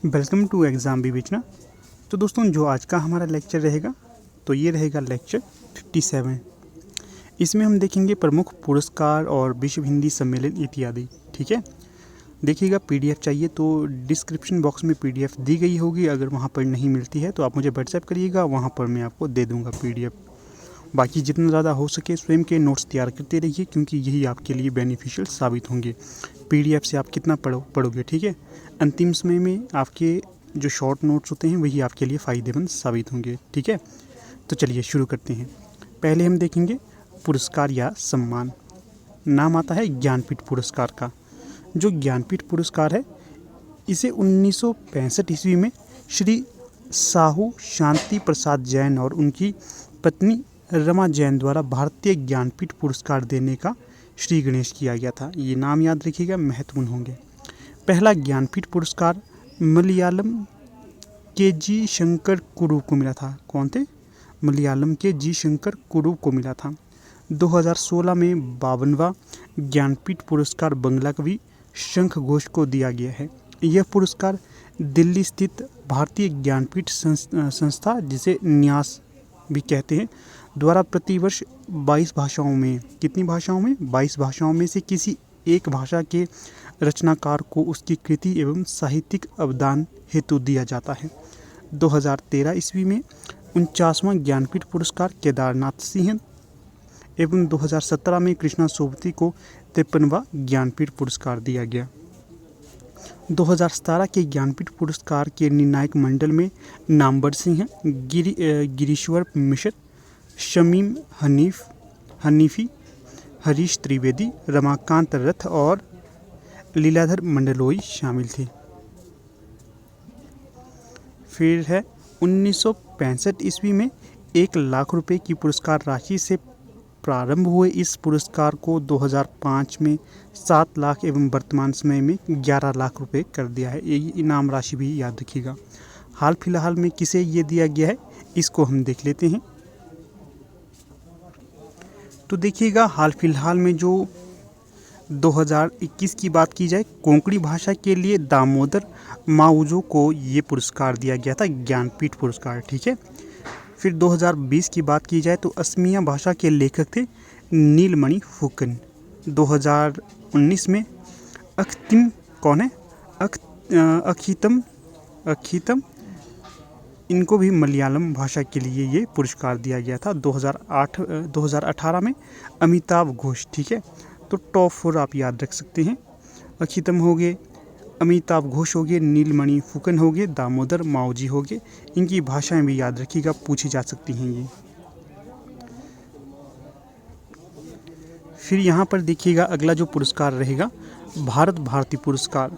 Welcome to exam विवेचना। तो दोस्तों, जो आज का हमारा लेक्चर रहेगा तो ये रहेगा लेक्चर 57। इसमें हम देखेंगे प्रमुख पुरस्कार और विश्व हिंदी सम्मेलन इत्यादि। ठीक है, देखिएगा पीडीएफ चाहिए तो डिस्क्रिप्शन बॉक्स में पीडीएफ दी गई होगी। अगर वहाँ पर नहीं मिलती है तो आप मुझे व्हाट्सएप करिएगा, वहाँ पर मैं आपको दे दूँगा पीडीएफ। बाकी जितना ज़्यादा हो सके स्वयं के नोट्स तैयार करते रहिए, क्योंकि यही आपके लिए बेनिफिशियल साबित होंगे। पीडीएफ से आप कितना पढ़ोगे, ठीक है, अंतिम समय में आपके जो शॉर्ट नोट्स होते हैं वही आपके लिए फ़ायदेमंद साबित होंगे। ठीक है, तो चलिए शुरू करते हैं। पहले हम देखेंगे पुरस्कार या सम्मान। नाम आता है ज्ञानपीठ पुरस्कार का। जो ज्ञानपीठ पुरस्कार है इसे 1965 ईस्वी में श्री साहू शांति प्रसाद जैन और उनकी पत्नी रमा जैन द्वारा भारतीय ज्ञानपीठ पुरस्कार देने का श्री गणेश किया गया था। ये नाम याद रखिएगा, महत्वपूर्ण होंगे। पहला ज्ञानपीठ पुरस्कार मलयालम के जी शंकर कुरू को मिला था। कौन थे? मलयालम के जी शंकर कुरू को मिला था। 2016 में 52वां ज्ञानपीठ पुरस्कार बंगला कवि शंख घोष को दिया गया है। यह पुरस्कार दिल्ली स्थित भारतीय ज्ञानपीठ संस्था, जिसे न्यास भी कहते हैं, द्वारा प्रतिवर्ष 22 भाषाओं में, कितनी भाषाओं में? 22 भाषाओं में से किसी एक भाषा के रचनाकार को उसकी कृति एवं साहित्यिक अवदान हेतु दिया जाता है। 2013 ईस्वी में 49वां ज्ञानपीठ पुरस्कार केदारनाथ सिंह एवं 2017 में कृष्णा सोबती को 53वां ज्ञानपीठ पुरस्कार दिया गया। 2017 के ज्ञानपीठ पुरस्कार के निर्णायक मंडल में नामवर सिंह, गिरीश्वर मिश्र, शमीम हनीफी, हरीश त्रिवेदी, रमाकांत रथ और लीलाधर मंडलोई शामिल थे। फिर है 1965 ईस्वी में 1 लाख रुपए की पुरस्कार राशि से प्रारंभ हुए इस पुरस्कार को 2005 में 7 लाख एवं वर्तमान समय में 11 लाख रुपए कर दिया है। ये इनाम राशि भी याद रखिएगा। हाल फिलहाल में किसे ये दिया गया है, इसको हम देख लेते हैं। तो देखिएगा, हाल फिलहाल में जो 2021 की बात की जाए, कोंकणी भाषा के लिए दामोदर माउजो को ये पुरस्कार दिया गया था, ज्ञानपीठ पुरस्कार। ठीक है, फिर 2020 की बात की जाए तो असमिया भाषा के लेखक थे नीलमणि फुकन। 2019 में अखितिम, कौन है? अखितम, इनको भी मलयालम भाषा के लिए ये पुरस्कार दिया गया था। 2018 में अमिताभ घोष। ठीक है, तो टॉप 4 आप याद रख सकते हैं। अखितम हो गए, अमिताभ घोष हो गए, नीलमणि फुकन हो गए, दामोदर माओजी हो गए। इनकी भाषाएं भी याद रखिएगा, पूछी जा सकती हैं ये। फिर यहाँ पर देखिएगा अगला जो पुरस्कार रहेगा, भारत भारती पुरस्कार।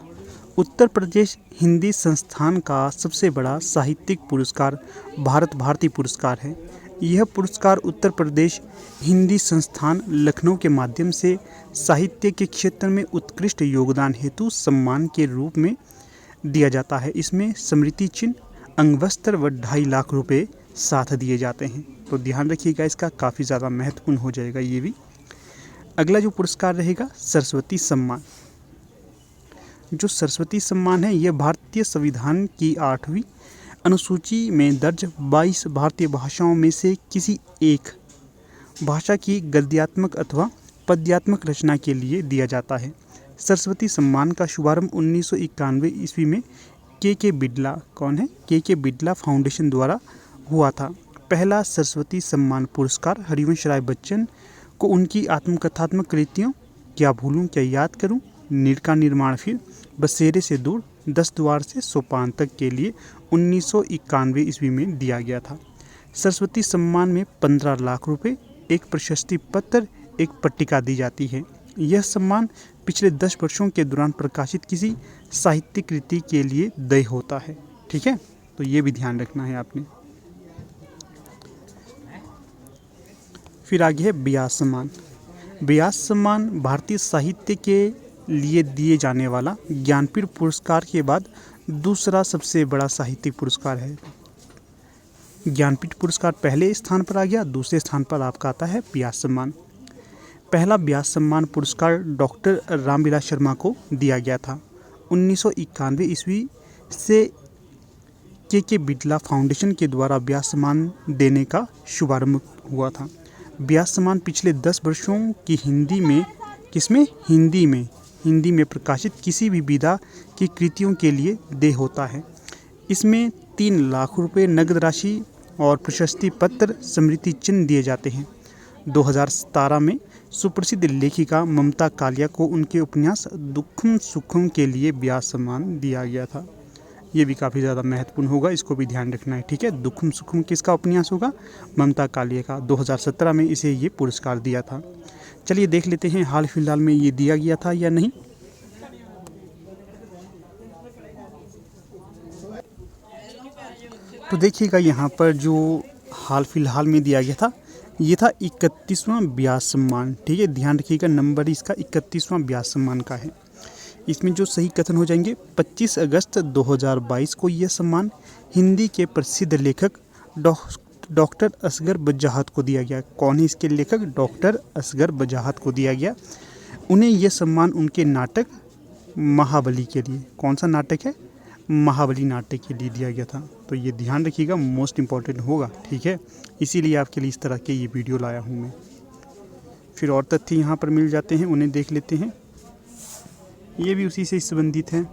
उत्तर प्रदेश हिंदी संस्थान का सबसे बड़ा साहित्यिक पुरस्कार भारत भारती पुरस्कार है। यह पुरस्कार उत्तर प्रदेश हिंदी संस्थान लखनऊ के माध्यम से साहित्य के क्षेत्र में उत्कृष्ट योगदान हेतु सम्मान के रूप में दिया जाता है। इसमें स्मृति चिन्ह, अंगवस्त्र व 2.5 लाख रुपए साथ दिए जाते हैं। तो ध्यान रखिएगा, इसका काफ़ी ज़्यादा महत्वपूर्ण हो जाएगा ये भी। अगला जो पुरस्कार रहेगा सरस्वती सम्मान। जो सरस्वती सम्मान है यह भारतीय संविधान की 8वीं अनुसूची में दर्ज 22 भारतीय भाषाओं में से किसी एक भाषा की गद्यात्मक अथवा पद्यात्मक रचना के लिए दिया जाता है। सरस्वती सम्मान का शुभारंभ 1991 ईस्वी में के बिड़ला, कौन है? के बिड़ला फाउंडेशन द्वारा हुआ था। पहला सरस्वती सम्मान पुरस्कार हरिवंश राय बच्चन को उनकी आत्मकथात्मक कृतियों क्या भूलूं क्या याद करूं, नीर का निर्माण, फिर बसेरे से दूर, 10 द्वार से सोपान तक के लिए 1991 ईस्वी में दिया गया था। सरस्वती सम्मान में 15 लाख रुपए, एक प्रशस्ति पत्र, एक पट्टिका दी जाती है। यह सम्मान पिछले 10 वर्षों के दौरान प्रकाशित किसी साहित्यिक कृति के लिए देय होता है। ठीक है, तो ये भी ध्यान रखना है आपने। फिर आगे है व्यास सम्मान। व्यास सम्मान भारतीय साहित्य के लिए दिए जाने वाला ज्ञानपीठ पुरस्कार के बाद दूसरा सबसे बड़ा साहित्यिक पुरस्कार है। ज्ञानपीठ पुरस्कार पहले स्थान पर आ गया, दूसरे स्थान पर आपका आता है व्यास सम्मान। पहला व्यास सम्मान पुरस्कार डॉक्टर रामविलास शर्मा को दिया गया था। 1991 ईस्वी से के बिड़ला फाउंडेशन के द्वारा व्यास सम्मान देने का शुभारंभ हुआ था। व्यास सम्मान पिछले 10 वर्षों की हिंदी में प्रकाशित किसी भी विधा की कृतियों के लिए देय होता है। इसमें 3 लाख रुपए नगद राशि और प्रशस्ति पत्र, स्मृति चिन्ह दिए जाते हैं। 2017 में सुप्रसिद्ध लेखिका ममता कालिया को उनके उपन्यास दुखम सुखम के लिए व्यास सम्मान दिया गया था। ये भी काफ़ी ज़्यादा महत्वपूर्ण होगा, इसको भी ध्यान रखना है। ठीक है, दुखम सुखम किसका उपन्यास होगा? ममता कालिया का। 2017 में इसे ये पुरस्कार दिया था। चलिए देख लेते हैं हाल फिलहाल में ये दिया गया था या नहीं। तो देखिएगा यहाँ पर जो हाल फिलहाल में दिया गया था, ये था 31वां व्यास सम्मान। ठीक है, ध्यान रखिएगा, नंबर इसका 31वां व्यास सम्मान का है। इसमें जो सही कथन हो जाएंगे, 25 अगस्त 2022 को यह सम्मान हिंदी के प्रसिद्ध लेखक डॉक्टर असगर बजाहत को दिया गया। कौन है इसके लेखक? डॉक्टर असगर बजाहत को दिया गया। उन्हें यह सम्मान उनके नाटक महाबली के लिए, कौन सा नाटक है? महाबली नाटक के लिए दिया गया था। तो ये ध्यान रखिएगा, मोस्ट इम्पॉर्टेंट होगा। ठीक है, इसीलिए आपके लिए इस तरह के ये वीडियो लाया हूँ मैं। फिर और तथ्य यहाँ पर मिल जाते हैं, उन्हें देख लेते हैं। ये भी उसी से संबंधित हैं।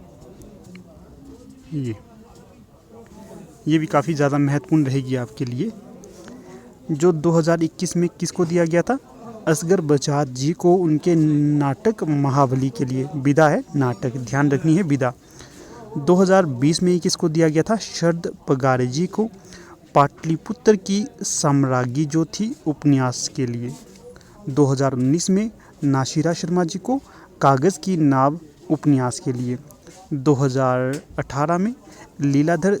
ये भी काफ़ी ज़्यादा महत्वपूर्ण रहेगी आपके लिए। जो 2021 में किसको दिया गया था? असगर बजाहत जी को उनके नाटक महाबली के लिए। विदा है नाटक, ध्यान रखनी है विदा। 2020 में किसको दिया गया था? शरद पगारे जी को पाटलिपुत्र की साम्राज्ञी जो थी उपन्यास के लिए। 2019 में नासिरा शर्मा जी को कागज़ की नाव उपन्यास के लिए। 2018 में लीलाधर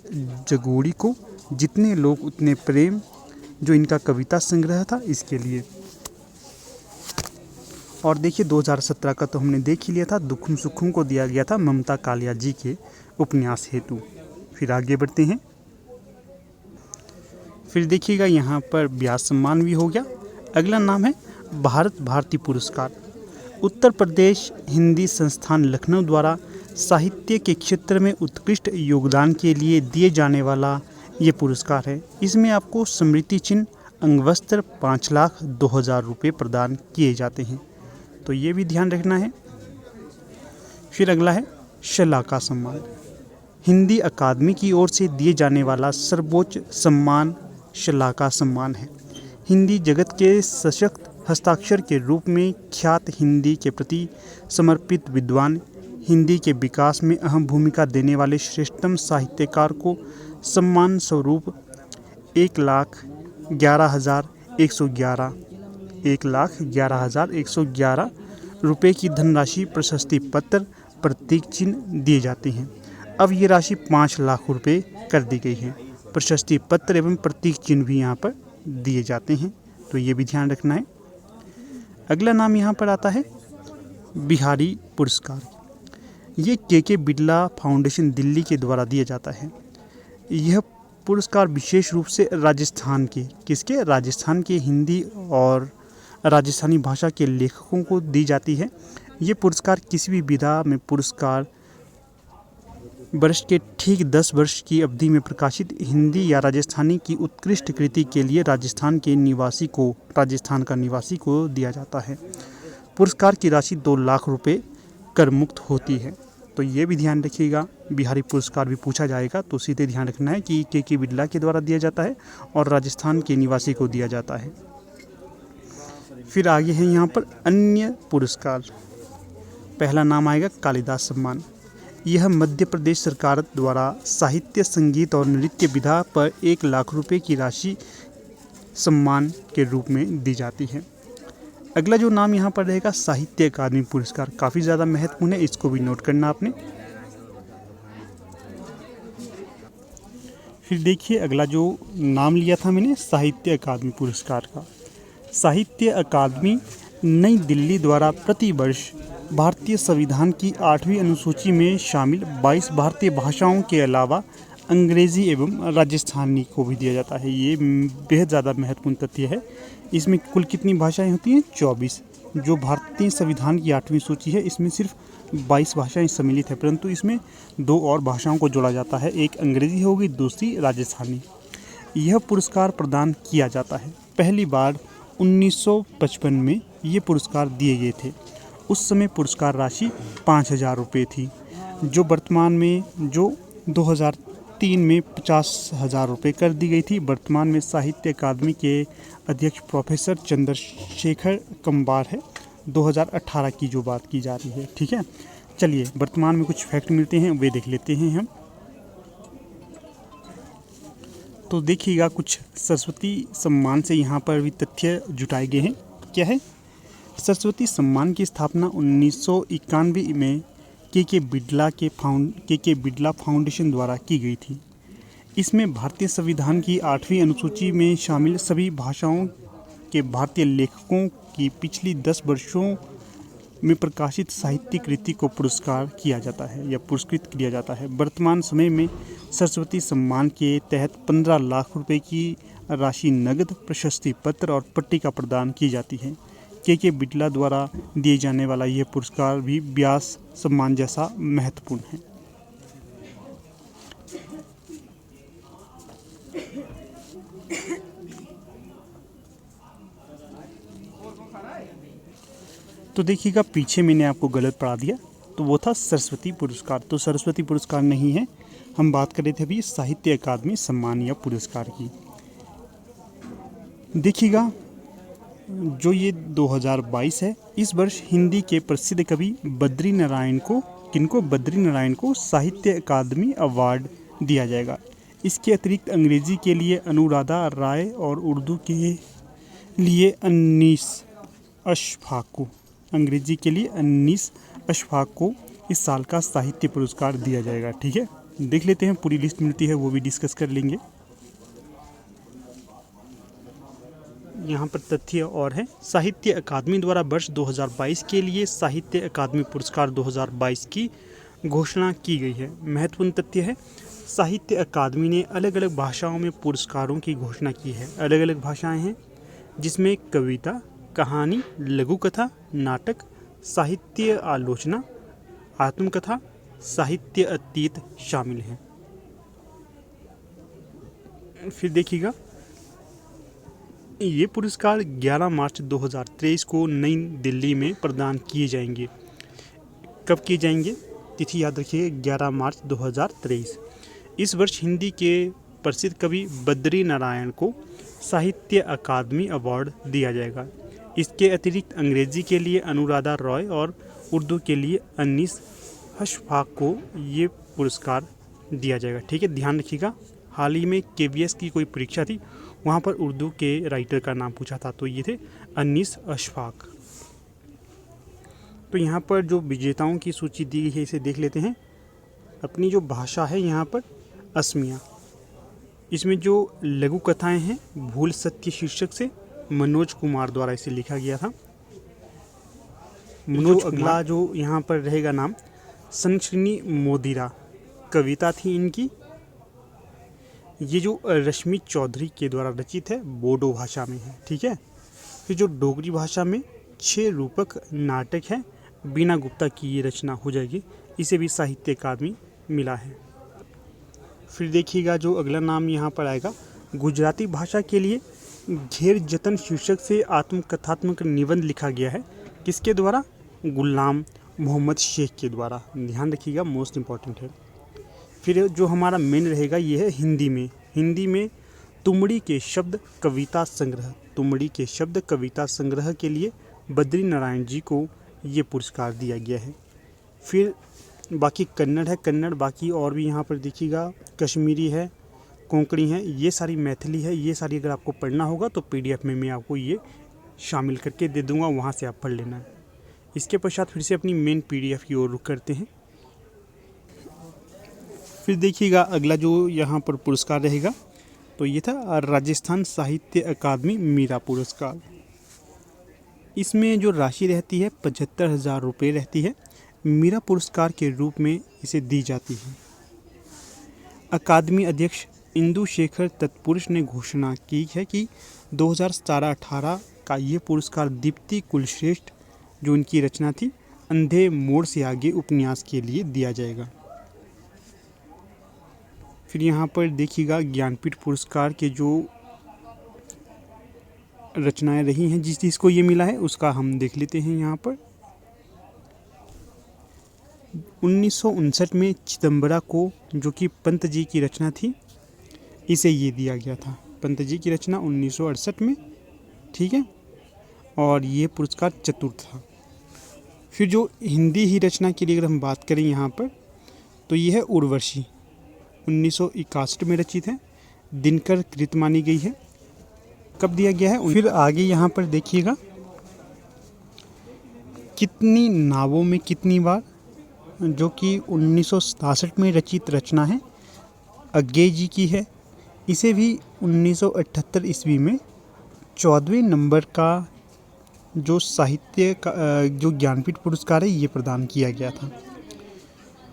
जगोड़ी को जितने लोग उतने प्रेम, जो इनका कविता संग्रह था, इसके लिए। और देखिए 2017 का तो हमने देख ही लिया था, दुखम सुखम को दिया गया था ममता कालिया जी के उपन्यास हेतु। फिर आगे बढ़ते हैं। फिर देखिएगा यहाँ पर व्यास सम्मान भी हो गया। अगला नाम है भारत भारती पुरस्कार। उत्तर प्रदेश हिंदी संस्थान लखनऊ द्वारा साहित्य के क्षेत्र में उत्कृष्ट योगदान के लिए दिए जाने वाला ये पुरस्कार है। इसमें आपको स्मृति चिन्ह, अंगवस्त्र, 5,02,000 रुपये प्रदान किए जाते हैं। तो ये भी ध्यान रखना है। फिर अगला है शलाका सम्मान। हिंदी अकादमी की ओर से दिए जाने वाला सर्वोच्च सम्मान शलाका सम्मान है। हिंदी जगत के सशक्त हस्ताक्षर के रूप में ख्यात हिंदी के प्रति समर्पित विद्वान, हिंदी के विकास में अहम भूमिका देने वाले श्रेष्ठतम साहित्यकार को सम्मान स्वरूप 1,11,111 रुपये की धनराशि, प्रशस्ति पत्र, प्रतीक चिन्ह दिए जाते हैं। अब ये राशि 5 लाख रुपये कर दी गई है। प्रशस्ति पत्र एवं प्रतीक चिन्ह भी यहाँ पर दिए जाते हैं, तो ये भी ध्यान रखना है। अगला नाम यहाँ पर आता है बिहारी पुरस्कार। ये के बिड़ला फाउंडेशन दिल्ली के द्वारा दिया जाता है। यह पुरस्कार विशेष रूप से राजस्थान के हिंदी और राजस्थानी भाषा के लेखकों को दी जाती है। ये पुरस्कार किसी भी विधा में पुरस्कार वर्ष के ठीक 10 वर्ष की अवधि में प्रकाशित हिंदी या राजस्थानी की उत्कृष्ट कृति के लिए राजस्थान का निवासी को दिया जाता है। पुरस्कार की राशि 2 लाख रुपये कर मुक्त होती है। तो ये भी ध्यान रखिएगा, बिहारी पुरस्कार भी पूछा जाएगा तो सीधे ध्यान रखना है कि के बिड़ला के द्वारा दिया जाता है और राजस्थान के निवासी को दिया जाता है। फिर आगे है यहाँ पर अन्य पुरस्कार। पहला नाम आएगा कालिदास सम्मान। यह मध्य प्रदेश सरकार द्वारा साहित्य, संगीत और नृत्य विधा पर 1 लाख रुपये की राशि सम्मान के रूप में दी जाती है। अगला जो नाम यहाँ पर रहेगा साहित्य अकादमी पुरस्कार, काफ़ी ज़्यादा महत्वपूर्ण है, इसको भी नोट करना आपने। फिर देखिए अगला जो नाम लिया था मैंने साहित्य अकादमी पुरस्कार का। साहित्य अकादमी नई दिल्ली द्वारा प्रतिवर्ष भारतीय संविधान की 8वीं अनुसूची में शामिल 22 भारतीय भाषाओं के अलावा अंग्रेज़ी एवं राजस्थानी को भी दिया जाता है। ये बेहद ज़्यादा महत्वपूर्ण तथ्य है। इसमें कुल कितनी भाषाएं होती हैं? 24। जो भारतीय संविधान की 8वीं सूची है, इसमें सिर्फ 22 भाषाएं सम्मिलित है, परंतु इसमें 2 और भाषाओं को जोड़ा जाता है, एक अंग्रेजी होगी, दूसरी राजस्थानी। यह पुरस्कार प्रदान किया जाता है। पहली बार 1955 में ये पुरस्कार दिए गए थे। उस समय पुरस्कार राशि 5,000 रुपये थी, जो वर्तमान में 2003 में 50,000 रुपये कर दी गई थी। वर्तमान में साहित्य अकादमी के अध्यक्ष प्रोफेसर चंद्रशेखर कंबार है। 2018 की जो बात की जा रही है, ठीक है। चलिए वर्तमान में कुछ फैक्ट मिलते हैं, वे देख लेते हैं हम। तो देखिएगा, कुछ सरस्वती सम्मान से यहाँ पर भी तथ्य जुटाए गए हैं। क्या है? सरस्वती सम्मान की स्थापना 1991 में के बिड़ला फाउंडेशन द्वारा की गई थी। इसमें भारतीय संविधान की 8वीं अनुसूची में शामिल सभी भाषाओं के भारतीय लेखकों की पिछली 10 वर्षों में प्रकाशित साहित्यिक कृति को पुरस्कृत किया जाता है। वर्तमान समय में सरस्वती सम्मान के तहत 15 लाख रुपए की राशि नगद, प्रशस्ति पत्र और पट्टिका प्रदान की जाती है। के बिड़ला द्वारा दिए जाने वाला यह पुरस्कार भी व्यास सम्मान जैसा महत्वपूर्ण है। तो देखिएगा, पीछे मैंने आपको गलत पढ़ा दिया, तो वो था सरस्वती पुरस्कार। तो सरस्वती पुरस्कार नहीं है, हम बात कर रहे थे अभी साहित्य अकादमी सम्मान या पुरस्कार की। देखिएगा, जो ये 2022 है, इस वर्ष हिंदी के प्रसिद्ध कवि बद्री नारायण को साहित्य अकादमी अवार्ड दिया जाएगा। इसके अतिरिक्त अंग्रेजी के लिए अनुराधा राय और उर्दू के लिए अनीस अशफाक को इस साल का साहित्य पुरस्कार दिया जाएगा, ठीक है। देख लेते हैं, पूरी लिस्ट मिलती है, वो भी डिस्कस कर लेंगे। यहाँ पर तथ्य और है, साहित्य अकादमी द्वारा वर्ष 2022 के लिए साहित्य अकादमी पुरस्कार 2022 की घोषणा की गई है। महत्वपूर्ण तथ्य है, साहित्य अकादमी ने अलग अलग भाषाओं में पुरस्कारों की घोषणा की है। अलग अलग भाषाएं हैं, जिसमें कविता, कहानी, लघु कथा, नाटक, साहित्य आलोचना, आत्मकथा, साहित्य अतीत शामिल हैं। फिर देखिएगा, ये पुरस्कार 11 मार्च 2023 को नई दिल्ली में प्रदान किए जाएंगे। कब किए जाएंगे? तिथि याद रखिए, 11 मार्च 2023। इस वर्ष हिंदी के प्रसिद्ध कवि बद्री नारायण को साहित्य अकादमी अवार्ड दिया जाएगा। इसके अतिरिक्त अंग्रेजी के लिए अनुराधा रॉय और उर्दू के लिए अनीस अशफाक को ये पुरस्कार दिया जाएगा, ठीक है। ध्यान रखिएगा, हाल ही में KVS की कोई परीक्षा थी, वहाँ पर उर्दू के राइटर का नाम पूछा था, तो ये थे अनीस अशफाक। तो यहाँ पर जो विजेताओं की सूची दी गई है, इसे देख लेते हैं। अपनी जो भाषा है यहाँ पर असमिया, इसमें जो लघु कथाएं हैं, भूल सत्य शीर्षक से मनोज कुमार द्वारा इसे लिखा गया था। अगला जो यहाँ पर रहेगा नाम, संश्रिनी मोदिरा कविता थी इनकी। ये जो रश्मि चौधरी के द्वारा रचित है, बोडो भाषा में है, ठीक है। फिर जो डोगरी भाषा में 6 रूपक नाटक है, बीना गुप्ता की ये रचना हो जाएगी, इसे भी साहित्य अकादमी मिला है। फिर देखिएगा, जो अगला नाम यहाँ पर आएगा, गुजराती भाषा के लिए घेर जतन शीर्षक से आत्मकथात्मक निबंध लिखा गया है। किसके द्वारा? गुलाम मोहम्मद शेख के द्वारा। ध्यान रखिएगा, मोस्ट इम्पॉर्टेंट है। फिर जो हमारा मेन रहेगा, ये है हिंदी में तुमड़ी के शब्द कविता संग्रह के लिए बद्री नारायण जी को ये पुरस्कार दिया गया है। फिर बाकी कन्नड़ है, बाकी और भी यहाँ पर देखिएगा, कश्मीरी है, कोंकणी है, ये सारी मैथिली है, ये सारी अगर आपको पढ़ना होगा तो PDF में मैं आपको ये शामिल करके दे दूँगा, वहाँ से आप पढ़ लेना है। इसके पश्चात फिर से अपनी मेन PDF की ओर रुख करते हैं। फिर देखिएगा, अगला जो यहाँ पर पुरस्कार रहेगा, तो ये था राजस्थान साहित्य अकादमी मीरा पुरस्कार। इसमें जो राशि रहती है 75,000 रुपये रहती है, मीरा पुरस्कार के रूप में इसे दी जाती है। अकादमी अध्यक्ष इंदु शेखर तत्पुरुष ने घोषणा की है कि 2017-18 का ये पुरस्कार दीप्ति कुलश्रेष्ठ जो उनकी रचना थी अंधे मोड़ से आगे उपन्यास के लिए दिया जाएगा। फिर यहाँ पर देखिएगा ज्ञानपीठ पुरस्कार के जो रचनाएं रही हैं, जिसको ये मिला है उसका हम देख लेते हैं। यहाँ पर 1959 में चिदम्बरा को, जो कि पंत जी की रचना थी, इसे ये दिया गया था। पंत जी की रचना 1968 में, ठीक है, और ये पुरस्कार चतुर्थ था। फिर जो हिंदी ही रचना के लिए अगर हम बात करें यहाँ पर, तो ये है उर्वशी, 1961 में रचित है, दिनकर कृत मानी गई है। कब दिया गया है? फिर आगे यहाँ पर देखिएगा, कितनी नावों में कितनी बार, जो कि 1967 में रचित रचना है, अज्ञे जी की है। इसे भी 1978 ईस्वी में 14वें नंबर का जो साहित्य का जो ज्ञानपीठ पुरस्कार है ये प्रदान किया गया था।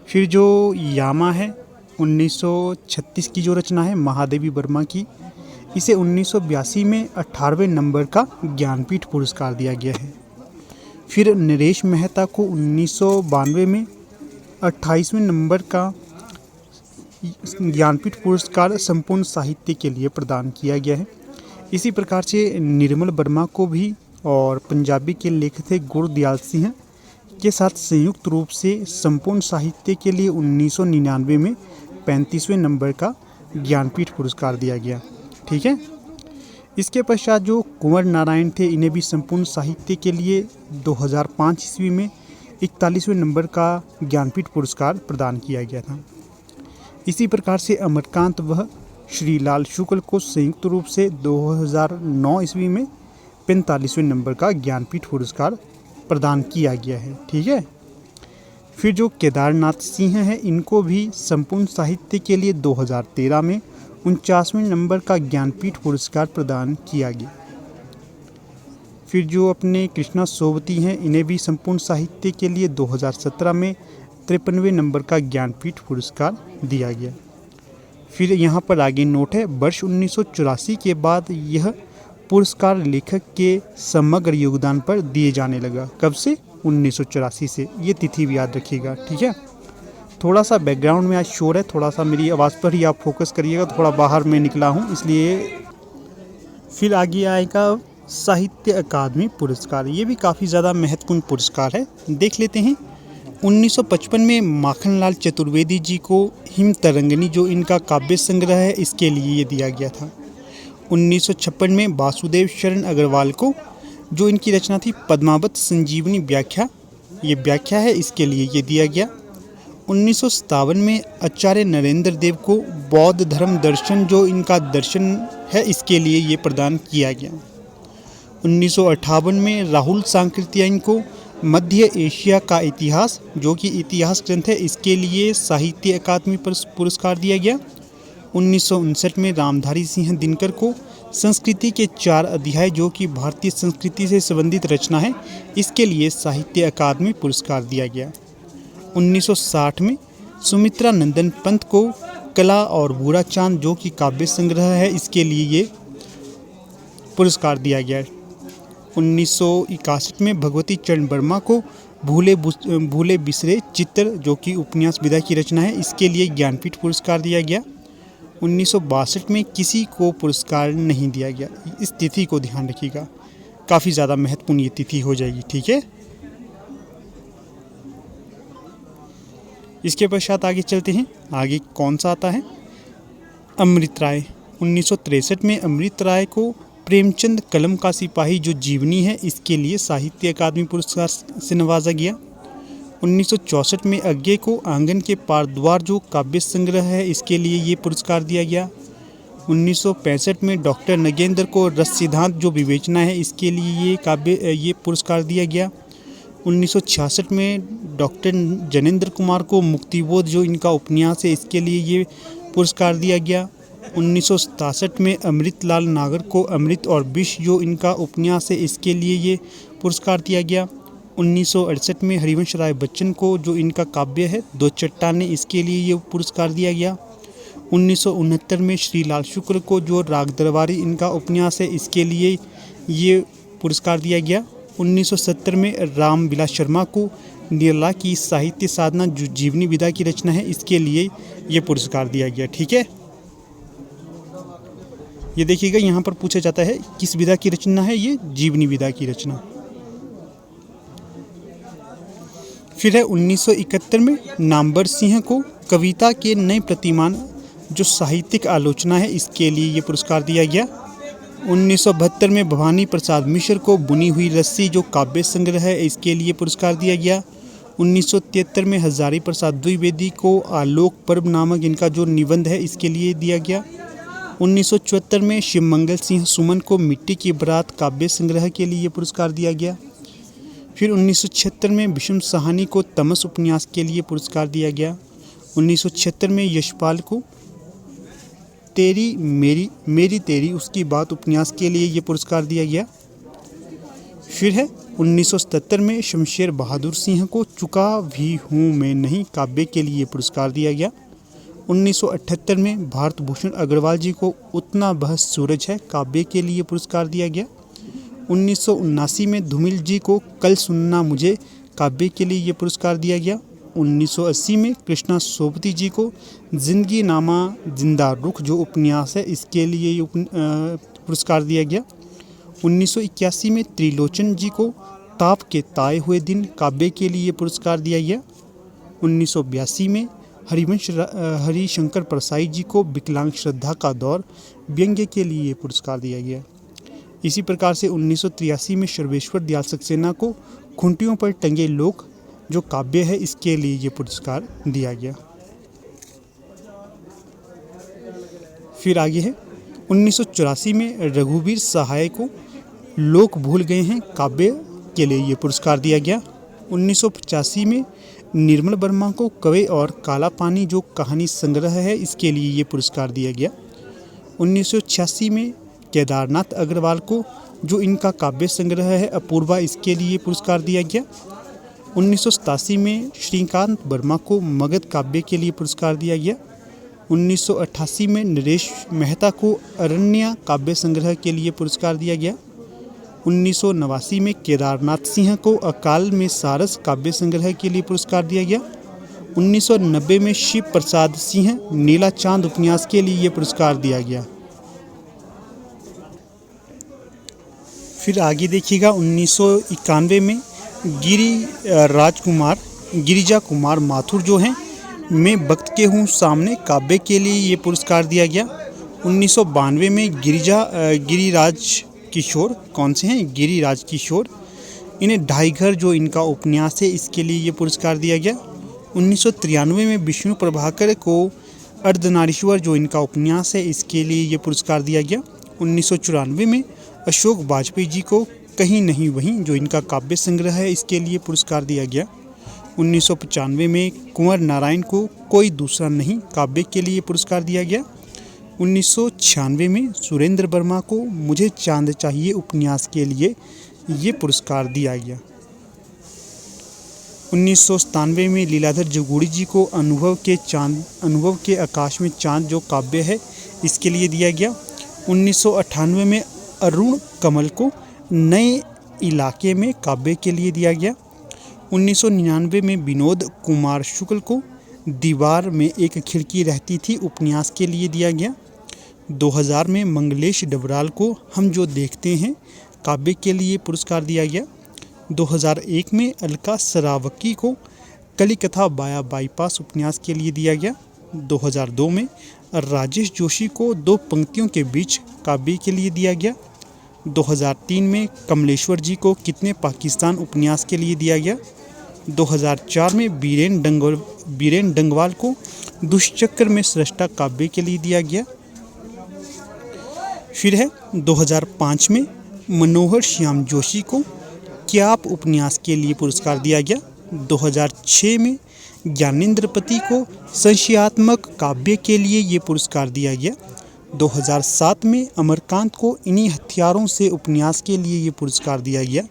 फिर जो यामा है 1936 की जो रचना है महादेवी वर्मा की, इसे 1982 में 18वें नंबर का ज्ञानपीठ पुरस्कार दिया गया है। फिर नरेश मेहता को 1992 में 28वें नंबर का ज्ञानपीठ पुरस्कार संपूर्ण साहित्य के लिए प्रदान किया गया है। इसी प्रकार से निर्मल वर्मा को भी, और पंजाबी के लेखक थे गुरदयाल सिंह के साथ संयुक्त रूप से संपूर्ण साहित्य के लिए 1999 में 35वें नंबर का ज्ञानपीठ पुरस्कार दिया गया, ठीक है। इसके पश्चात जो कुंवर नारायण थे, इन्हें भी संपूर्ण साहित्य के लिए 2005 ईस्वी में 41वें नंबर का ज्ञानपीठ पुरस्कार प्रदान किया गया था। इसी प्रकार से अमरकांत व श्रीलाल शुक्ल को संयुक्त रूप से 2009 ईस्वी में 45वें नंबर का ज्ञानपीठ पुरस्कार प्रदान किया गया है, ठीक है। फिर जो केदारनाथ सिंह है, इनको भी संपूर्ण साहित्य के लिए 2013 में 49वें नंबर का ज्ञानपीठ पुरस्कार प्रदान किया गया। फिर जो अपने कृष्णा सोबती हैं, इन्हें भी संपूर्ण साहित्य के लिए 2017 में 53वें नंबर का ज्ञानपीठ पुरस्कार दिया गया। फिर यहाँ पर आगे नोट है, वर्ष 1984 के बाद यह पुरस्कार लेखक के समग्र योगदान पर दिए जाने लगा। कब से? 1984 से। ये तिथि भी याद रखिएगा, ठीक है। थोड़ा सा बैकग्राउंड में आज शोर है, थोड़ा सा मेरी आवाज़ पर ही आप फोकस करिएगा, थोड़ा बाहर में निकला हूँ इसलिए। फिर आगे आएगा साहित्य अकादमी पुरस्कार। ये भी काफ़ी ज़्यादा महत्वपूर्ण पुरस्कार है, देख लेते हैं। 1955 में माखनलाल चतुर्वेदी जी को हिम तरंगिनी, जो इनका काव्य संग्रह है, इसके लिए ये दिया गया था। 1956 में वासुदेव शरण अग्रवाल को, जो इनकी रचना थी पद्मावत संजीवनी व्याख्या, ये व्याख्या है, इसके लिए ये दिया गया। 1957 में आचार्य नरेंद्र देव को बौद्ध धर्म दर्शन, जो इनका दर्शन है, इसके लिए ये प्रदान किया गया। 1958 में राहुल सांकृत्यायन को मध्य एशिया का इतिहास, जो कि इतिहास ग्रंथ है, इसके लिए साहित्य अकादमी पुरस्कार दिया गया। 1959 में रामधारी सिंह दिनकर को संस्कृति के 4 अध्याय, जो कि भारतीय संस्कृति से संबंधित रचना है, इसके लिए साहित्य अकादमी पुरस्कार दिया गया। 1960 में सुमित्रा नंदन पंत को कला और बुरा चांद, जो कि काव्य संग्रह है, इसके लिए ये पुरस्कार दिया गया। 1961 में भगवती चरण वर्मा को भूले बिसरे चित्र, जो कि उपन्यास विधा की रचना है, इसके लिए ज्ञानपीठ पुरस्कार दिया गया। 1962 में किसी को पुरस्कार नहीं दिया गया। इस तिथि को ध्यान रखिएगा, काफ़ी ज़्यादा महत्वपूर्ण ये तिथि हो जाएगी, ठीक है। इसके पश्चात आगे चलते हैं। आगे कौन सा आता है? अमृत राय। 1963 में अमृत राय को प्रेमचंद कलम का सिपाही, जो जीवनी है, इसके लिए साहित्य अकादमी पुरस्कार से नवाजा गया। 1964 में अज्ञे को आंगन के पार द्वार, जो काव्य संग्रह है, इसके लिए ये पुरस्कार दिया गया। 1965 में डॉक्टर नगेंद्र को रस सिद्धांत, जो विवेचना है, इसके लिए ये पुरस्कार दिया गया। 1966 में डॉक्टर जनेंद्र कुमार को मुक्तिबोध, जो इनका उपन्यास है, इसके लिए ये पुरस्कार दिया गया। 1967 में अमृतलाल नागर को अमृत और विष, जो इनका उपन्यास है, इसके लिए ये पुरस्कार दिया गया। 1968 में हरिवंश राय बच्चन को, जो इनका काव्य है दो चट्टानें, इसके लिए ये पुरस्कार दिया गया। 1969 में श्रीलाल शुक्ल को, जो राग दरबारी इनका उपन्यास है, इसके लिए ये पुरस्कार दिया गया। 1970 में राम विलास शर्मा को निर्मला की साहित्य साधना जो जीवनी विधा की रचना है इसके लिए ये पुरस्कार दिया गया। ठीक है, ये देखिएगा यहाँ पर पूछा जाता है किस विधा की रचना है, ये जीवनी विधा की रचना। फिर है 1971 में नामवर सिंह को कविता के नए प्रतिमान जो साहित्यिक आलोचना है इसके लिए ये पुरस्कार दिया गया। 1972 में भवानी प्रसाद मिश्र को बुनी हुई रस्सी जो काव्य संग्रह है इसके लिए पुरस्कार दिया गया। 1973 में हजारी प्रसाद द्विवेदी को आलोक पर्व नामक इनका जो निबंध है इसके लिए दिया गया। 1974 में शिवमंगल सिंह सुमन को मिट्टी की बारात काव्य संग्रह के लिए पुरस्कार दिया गया। फिर 1976 में विषम साहनी को तमस उपन्यास के लिए पुरस्कार दिया गया। 1976 में यशपाल को तेरी मेरी तेरी उसकी बात उपन्यास के लिए ये पुरस्कार दिया गया। फिर है 1977 में शमशेर बहादुर सिंह को चुका भी हूँ मैं नहीं काव्य के लिए पुरस्कार दिया गया। 1978 में भारत भूषण अग्रवाल जी को उतना बहस सूरज है काव्य के लिए पुरस्कार दिया गया। 1979 में धूमिल जी को कल सुनना मुझे काव्य के लिए ये पुरस्कार दिया गया। 1980 में कृष्णा सोबती जी को जिंदगी नामा जिंदा रुख जो उपन्यास है इसके लिए ये पुरस्कार दिया गया। 1981 में त्रिलोचन जी को ताप के ताए हुए दिन काव्य के लिए पुरस्कार दिया गया। 1982 में हरिशंकर परसाई जी को विकलांग श्रद्धा का दौर व्यंग्य के लिए पुरस्कार दिया गया। इसी प्रकार से 1983 में सर्वेश्वर दयाल सक्सेना को खूंटियों पर टंगे लोक जो काव्य है इसके लिए ये पुरस्कार दिया गया। फिर आगे है 1984 में रघुवीर सहाय को लोक भूल गए हैं काव्य के लिए ये पुरस्कार दिया गया। 1985 में निर्मल वर्मा को कवे और काला पानी जो कहानी संग्रह है इसके लिए ये पुरस्कार दिया गया। 1986 में केदारनाथ अग्रवाल को जो इनका काव्य संग्रह है अपूर्वा इसके लिए पुरस्कार दिया गया। 1987 में श्रीकांत वर्मा को मगध काव्य के लिए पुरस्कार दिया गया। 1988 में नरेश मेहता को अरण्या काव्य संग्रह के लिए पुरस्कार दिया गया। 1989 में केदारनाथ सिंह को अकाल में सारस काव्य संग्रह के लिए पुरस्कार दिया गया। 1990 में शिव प्रसाद सिंह नीला चांद उपन्यास के लिए ये पुरस्कार दिया गया। फिर आगे देखिएगा 1991 में गिरिजा कुमार माथुर जो हैं मैं वक्त के हूँ सामने काव्य के लिए ये पुरस्कार दिया गया। 1992 में गिरिराज किशोर कौन से हैं गिरिराज किशोर इन्हें ढाई घर जो इनका उपन्यास है इसके लिए ये पुरस्कार दिया गया। 1993 में विष्णु प्रभाकर को अर्धनारीश्वर जो इनका उपन्यास है इसके लिए ये पुरस्कार दिया गया। 1994 में अशोक वाजपेयी जी को कहीं नहीं वहीं जो इनका काव्य संग्रह है इसके लिए पुरस्कार दिया गया। 1995 में कुंवर नारायण को कोई दूसरा नहीं काव्य के लिए पुरस्कार दिया गया। 1996 में सुरेंद्र वर्मा को मुझे चांद चाहिए उपन्यास के लिए ये पुरस्कार दिया गया। 1997 में लीलाधर जगूड़ी जी को अनुभव के आकाश में चांद जो काव्य है इसके लिए दिया गया। 1998 में अरुण कमल को नए इलाके में काव्य के लिए दिया गया। 1999 में विनोद कुमार शुक्ल को दीवार में एक खिड़की रहती थी उपन्यास के लिए दिया गया। 2000 में मंगलेश डबराल को हम जो देखते हैं काव्य के लिए पुरस्कार दिया गया। 2001 में अलका सरावकी को कलिकथा बाया बाईपास उपन्यास के लिए दिया गया। 2002 में राजेश जोशी को दो पंक्तियों के बीच काव्य के लिए दिया गया। 2003 में कमलेश्वर जी को कितने पाकिस्तान उपन्यास के लिए दिया गया। 2004 में बीरेन डंगवाल को दुष्चक्र में सृष्टा काव्य के लिए दिया गया। फिर है 2005 में मनोहर श्याम जोशी को क्याप उपन्यास के लिए पुरस्कार दिया गया। 2006 में ज्ञानेंद्रपति को संशयात्मक काव्य के लिए ये पुरस्कार दिया गया। 2007 में अमरकांत को इन्हीं हथियारों से उपन्यास के लिए ये पुरस्कार दिया गया।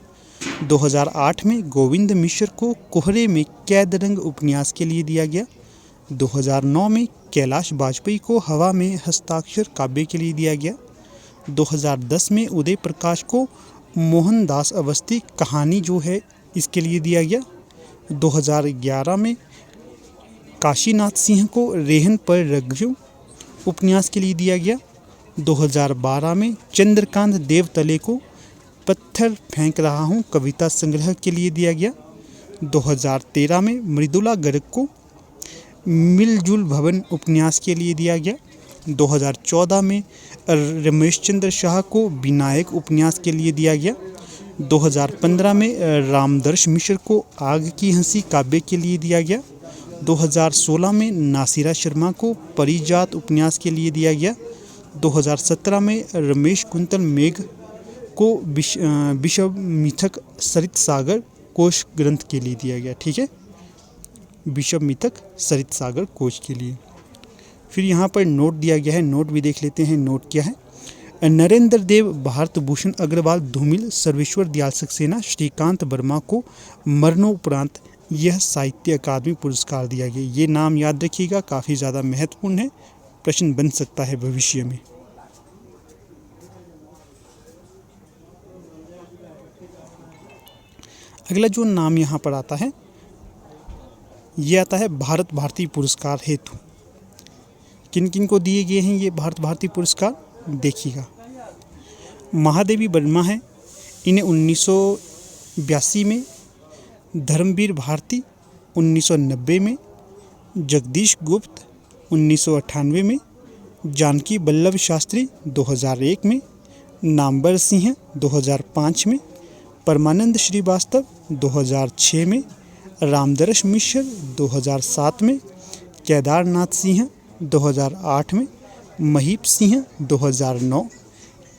2008 में गोविंद मिश्र को कोहरे में कैद रंग उपन्यास के लिए दिया गया। 2009 में कैलाश वाजपेयी को हवा में हस्ताक्षर काव्य के लिए दिया गया। 2010 में उदय प्रकाश को मोहनदास अवस्थी कहानी जो है इसके लिए दिया गया। 2011 में काशीनाथ सिंह को रेहन पर रज्जू उपन्यास के लिए दिया गया। 2012 में चंद्रकांत देवतले को पत्थर फेंक रहा हूँ कविता संग्रह के लिए दिया गया। 2013 में मृदुला गर्ग को मिलजुल भवन उपन्यास के लिए दिया गया। 2014 में रमेश चंद्र शाह को विनायक उपन्यास के लिए दिया गया। 2015 में रामदर्श मिश्र को आग की हंसी काव्य के लिए दिया गया। 2016 में नासिरा शर्मा को परिजात उपन्यास के लिए दिया गया। 2017 में रमेश कुंतल मेघ को विषव मिथक सरित सागर कोश ग्रंथ के लिए दिया गया। ठीक है, विषव मिथक सरित सागर कोश के लिए। फिर यहाँ पर नोट दिया गया है, नोट भी देख लेते हैं। नोट क्या है? नरेंद्र देव, भारत भूषण अग्रवाल, धूमिल, सर्वेश्वर दयाल सक्सेना, श्रीकांत वर्मा को मरणोपरांत यह साहित्य अकादमी पुरस्कार दिया गया। ये नाम याद रखिएगा, काफ़ी ज़्यादा महत्वपूर्ण है, प्रश्न बन सकता है भविष्य में। अगला जो नाम यहाँ पर आता है ये आता है भारत भारती पुरस्कार हेतु। किन किन को दिए गए हैं ये भारत भारती पुरस्कार, देखिएगा। महादेवी वर्मा है, इन्हें 1982 में, धर्मवीर भारती 1990 में, जगदीश गुप्त 1998 में, जानकी वल्लभ शास्त्री 2001 में, नामवर सिंह 2005 में, परमानंद श्रीवास्तव 2006 में, रामदर्श मिश्र 2007 में, केदारनाथ सिंह 2008 में, महीप सिंह 2009,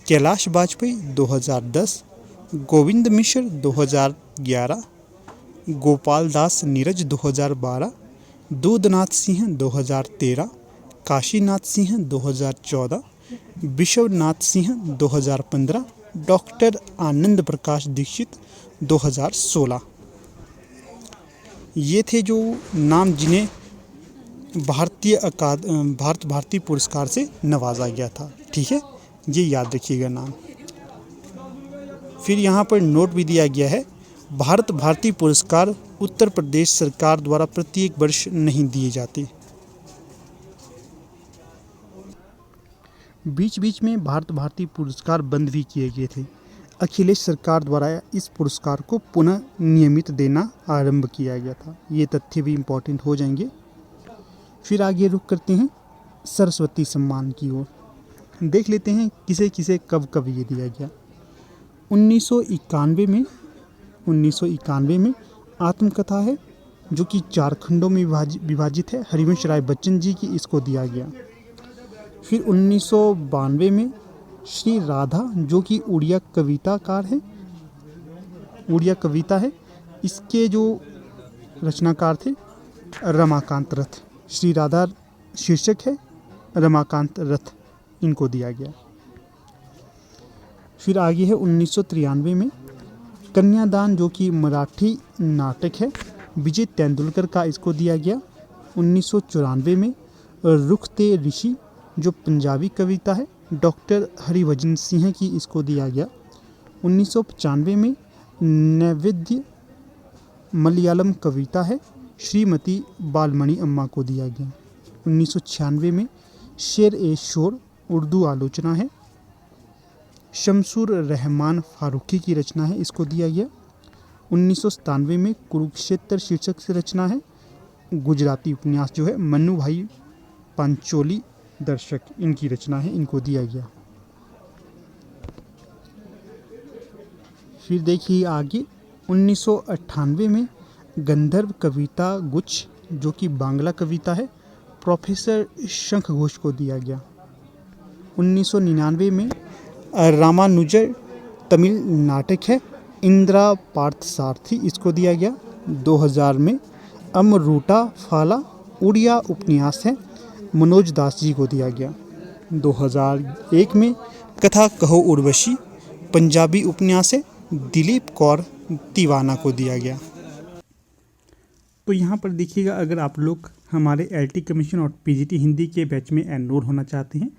कैलाश वाजपेयी 2010, गोविंद मिश्र 2011, गोपाल दास नीरज 2012, दूधनाथ सिंह 2013, काशीनाथ सिंह 2014, विश्वनाथ सिंह 2015, डॉक्टर आनंद प्रकाश दीक्षित 2016। ये थे जो नाम जिन्हें भारत भारती पुरस्कार से नवाजा गया था। ठीक है, ये याद रखिएगा नाम। फिर यहाँ पर नोट भी दिया गया है, भारत भारती पुरस्कार उत्तर प्रदेश सरकार द्वारा प्रत्येक वर्ष नहीं दिए जाते। बीच बीच में भारत भारती पुरस्कार बंद भी किए गए थे। अखिलेश सरकार द्वारा इस पुरस्कार को पुनः नियमित देना आरंभ किया गया था। ये तथ्य भी इम्पोर्टेंट हो जाएंगे। फिर आगे रुख करते हैं सरस्वती सम्मान की ओर। देख लेते हैं किसे किसे कब कब ये दिया गया। 1991 में आत्मकथा है जो कि 4 खंडों में विभाजित है, हरिवंश राय बच्चन जी की, इसको दिया गया। फिर 1992 में श्री राधा जो कि उड़िया कविताकार है, उड़िया कविता है, इसके जो रचनाकार थे रमाकांत रथ। श्री राधा शीर्षक है, रमाकांत रथ इनको दिया गया। फिर आगे है 1993 में कन्यादान जो कि मराठी नाटक है, विजय तेंदुलकर का, इसको दिया गया। 1994 में रुखते ऋषि जो पंजाबी कविता है, डॉक्टर हरिभजन सिंह की, इसको दिया गया। 1995 में नैवेद्य मलयालम कविता है, श्रीमती बालमणि अम्मा को दिया गया। 1996 में शेर ए शोर उर्दू आलोचना है, शमसुर रहमान फारूकी की रचना है, इसको दिया गया। 1997 में कुरुक्षेत्र शीर्षक से रचना है, गुजराती उपन्यास जो है, मन्नू भाई पांचोली दर्शक, इनकी रचना है, इनको दिया गया। फिर देखिए आगे 1998 में गंधर्व कविता गुच्छ जो कि बांग्ला कविता है, प्रोफेसर शंख घोष को दिया गया। 1999 में रामानुजर तमिल नाटक है, इंदिरा पार्थसारथी, इसको दिया गया। 2000 में अमरूटा फाला उड़िया उपन्यास है, मनोज दास जी को दिया गया। 2001 में कथा कहो उर्वशी पंजाबी उपन्यास है, दिलीप कौर तिवाना को दिया गया। तो यहाँ पर देखिएगा, अगर आप लोग हमारे LT कमीशन और PGT हिंदी के बैच में एनरोल होना चाहते हैं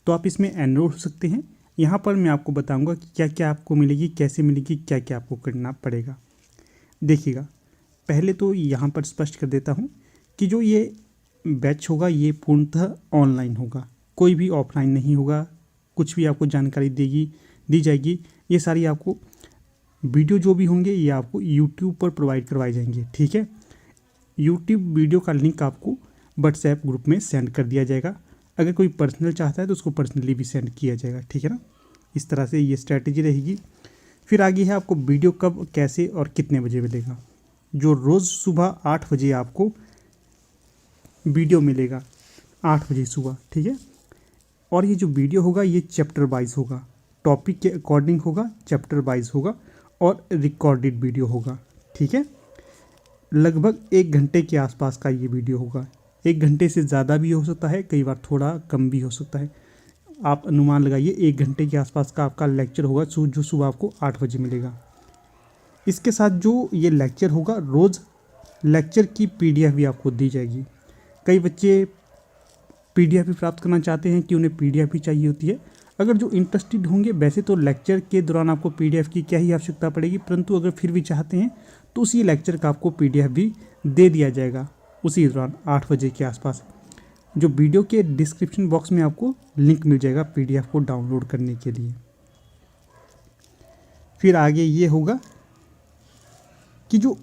तो आप इसमें एनरोल हो सकते हैं। यहाँ पर मैं आपको बताऊंगा कि क्या क्या आपको मिलेगी, कैसे मिलेगी, क्या क्या आपको करना पड़ेगा। देखिएगा, पहले तो यहाँ पर स्पष्ट कर देता हूँ कि जो ये बैच होगा ये पूर्णतः ऑनलाइन होगा, कोई भी ऑफलाइन नहीं होगा। कुछ भी आपको जानकारी दी जाएगी, ये सारी आपको वीडियो जो भी होंगे ये आपको यूट्यूब पर प्रोवाइड करवाए जाएंगे। ठीक है, यूट्यूब वीडियो का लिंक आपको व्हाट्सएप ग्रुप में सेंड कर दिया जाएगा। अगर कोई पर्सनल चाहता है तो उसको पर्सनली भी सेंड किया जाएगा। ठीक है ना, इस तरह से ये स्ट्रैटेजी रहेगी। फिर आगे है आपको वीडियो कब, कैसे और कितने बजे मिलेगा। जो रोज़ सुबह 8 बजे आपको वीडियो मिलेगा, 8 बजे सुबह। ठीक है, और ये जो वीडियो होगा ये चैप्टर वाइज होगा, टॉपिक के अकॉर्डिंग होगा, चैप्टर वाइज होगा और रिकॉर्डेड वीडियो होगा। ठीक है, लगभग 1 घंटे के आसपास का ये वीडियो होगा। 1 घंटे से ज़्यादा भी हो सकता है, कई बार थोड़ा कम भी हो सकता है। आप अनुमान लगाइए 1 घंटे के आसपास का आपका लेक्चर होगा जो सुबह आपको 8 बजे मिलेगा। इसके साथ जो ये लेक्चर होगा, रोज़ लेक्चर की PDF भी आपको दी जाएगी। कई बच्चे PDF भी प्राप्त करना चाहते हैं कि उन्हें PDF भी चाहिए होती है। अगर जो इंटरेस्टेड होंगे, वैसे तो लेक्चर के दौरान आपको PDF की क्या ही आवश्यकता पड़ेगी, परंतु अगर फिर भी चाहते हैं तो उसी लेक्चर का आपको PDF भी दे दिया जाएगा उसी दौरान 8 बजे के आसपास। जो वीडियो के डिस्क्रिप्शन बॉक्स में आपको लिंक मिल जाएगा PDF को डाउनलोड करने के लिए। फिर आगे ये होगा कि जो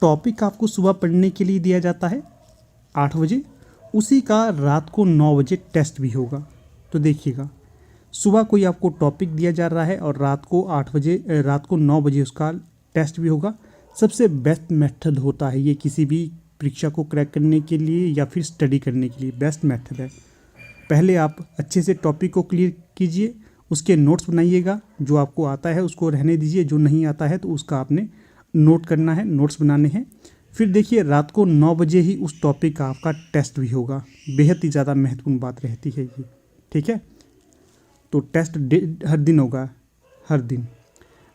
टॉपिक आपको सुबह पढ़ने के लिए दिया जाता है 8 बजे, उसी का रात को 9 बजे टेस्ट भी होगा। तो देखिएगा, सुबह कोई आपको टॉपिक दिया जा रहा है और रात को 9 बजे उसका टेस्ट भी होगा। सबसे बेस्ट मेथड होता है ये किसी भी परीक्षा को क्रैक करने के लिए या फिर स्टडी करने के लिए बेस्ट मेथड है। पहले आप अच्छे से टॉपिक को क्लियर कीजिए, उसके नोट्स बनाइएगा। जो आपको आता है उसको रहने दीजिए, जो नहीं आता है तो उसका आपने नोट करना है, नोट्स बनाने हैं। फिर देखिए, रात को 9 बजे ही उस टॉपिक का आपका टेस्ट भी होगा। बेहद ही ज़्यादा महत्वपूर्ण बात रहती है ये। ठीक है, तो टेस्ट हर दिन होगा, हर दिन।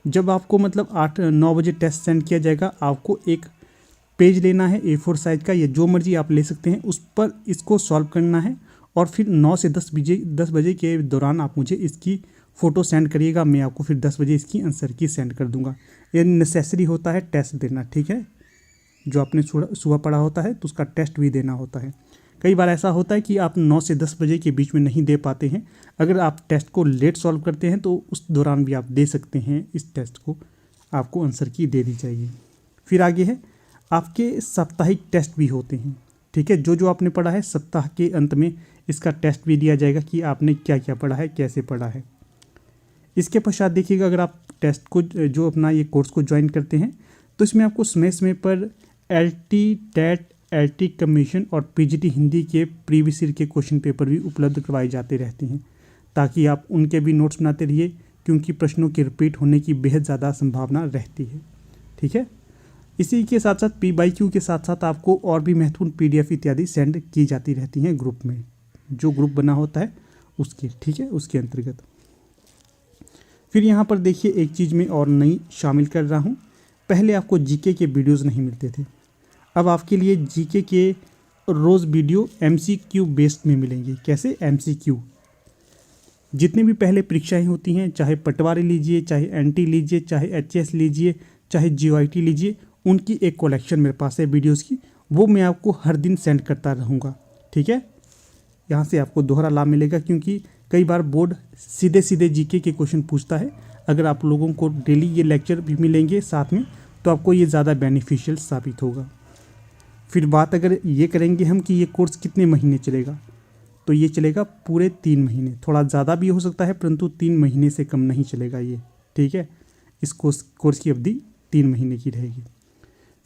जब आपको मतलब 8-9 बजे टेस्ट सेंड किया जाएगा, आपको एक पेज लेना है A4 साइज का, या जो मर्जी आप ले सकते हैं, उस पर इसको सॉल्व करना है और फिर 9 से 10 बजे के दौरान आप मुझे इसकी फ़ोटो सेंड करिएगा। मैं आपको फिर 10 बजे इसकी आंसर की सेंड कर दूंगा। ये नेसेसरी होता है टेस्ट देना। ठीक है, जो आपने सुबह पढ़ा होता है तो उसका टेस्ट भी देना होता है। कई बार ऐसा होता है कि आप 9 से 10 बजे के बीच में नहीं दे पाते हैं। अगर आप टेस्ट को लेट सॉल्व करते हैं तो उस दौरान भी आप दे सकते हैं इस टेस्ट को, आपको आंसर की दे दी जाएगी। फिर आगे है आपके साप्ताहिक टेस्ट भी होते हैं। ठीक है, जो आपने पढ़ा है सप्ताह के अंत में इसका टेस्ट भी दिया जाएगा कि आपने क्या क्या पढ़ा है, कैसे पढ़ा है। इसके पश्चात देखिएगा, अगर आप टेस्ट को जो अपना ये कोर्स को ज्वाइन करते हैं तो इसमें आपको समय पर LT, TET, LT कमीशन और PGT हिंदी के प्रीवियस ईयर के क्वेश्चन पेपर भी उपलब्ध करवाए जाते रहते हैं, ताकि आप उनके भी नोट्स बनाते रहिए, क्योंकि प्रश्नों के रिपीट होने की बेहद ज़्यादा संभावना रहती है। ठीक है, इसी के साथ साथ PYQ के साथ साथ आपको और भी महत्वपूर्ण PDF इत्यादि सेंड की जाती रहती हैं ग्रुप में, जो ग्रुप बना होता है उसके। ठीक है, उसके अंतर्गत। फिर यहाँ पर देखिए, एक चीज़ में और नई शामिल कर रहा हूँ। पहले आपको GK के वीडियोज़ नहीं मिलते थे, अब आपके लिए GK के रोज़ वीडियो MCQ बेस्ड में मिलेंगे। कैसे? MCQ। जितनी भी पहले परीक्षाएं होती हैं, चाहे पटवारी लीजिए, चाहे NT लीजिए, चाहे HS लीजिए, चाहे GOIT लीजिए, उनकी एक कलेक्शन मेरे पास है वीडियोज़ की, वो मैं आपको हर दिन सेंड करता रहूँगा। ठीक है, यहाँ से आपको दोहरा लाभ मिलेगा, क्योंकि कई बार बोर्ड सीधे GK के क्वेश्चन पूछता है। अगर आप लोगों को डेली ये लेक्चर भी मिलेंगे साथ में, तो आपको ये ज़्यादा बेनिफिशियल साबित होगा। फिर बात अगर ये करेंगे हम कि ये कोर्स कितने महीने चलेगा, तो ये चलेगा पूरे 3 महीने। थोड़ा ज़्यादा भी हो सकता है, परंतु 3 महीने से कम नहीं चलेगा ये। ठीक है, इस कोर्स की अवधि 3 महीने की रहेगी।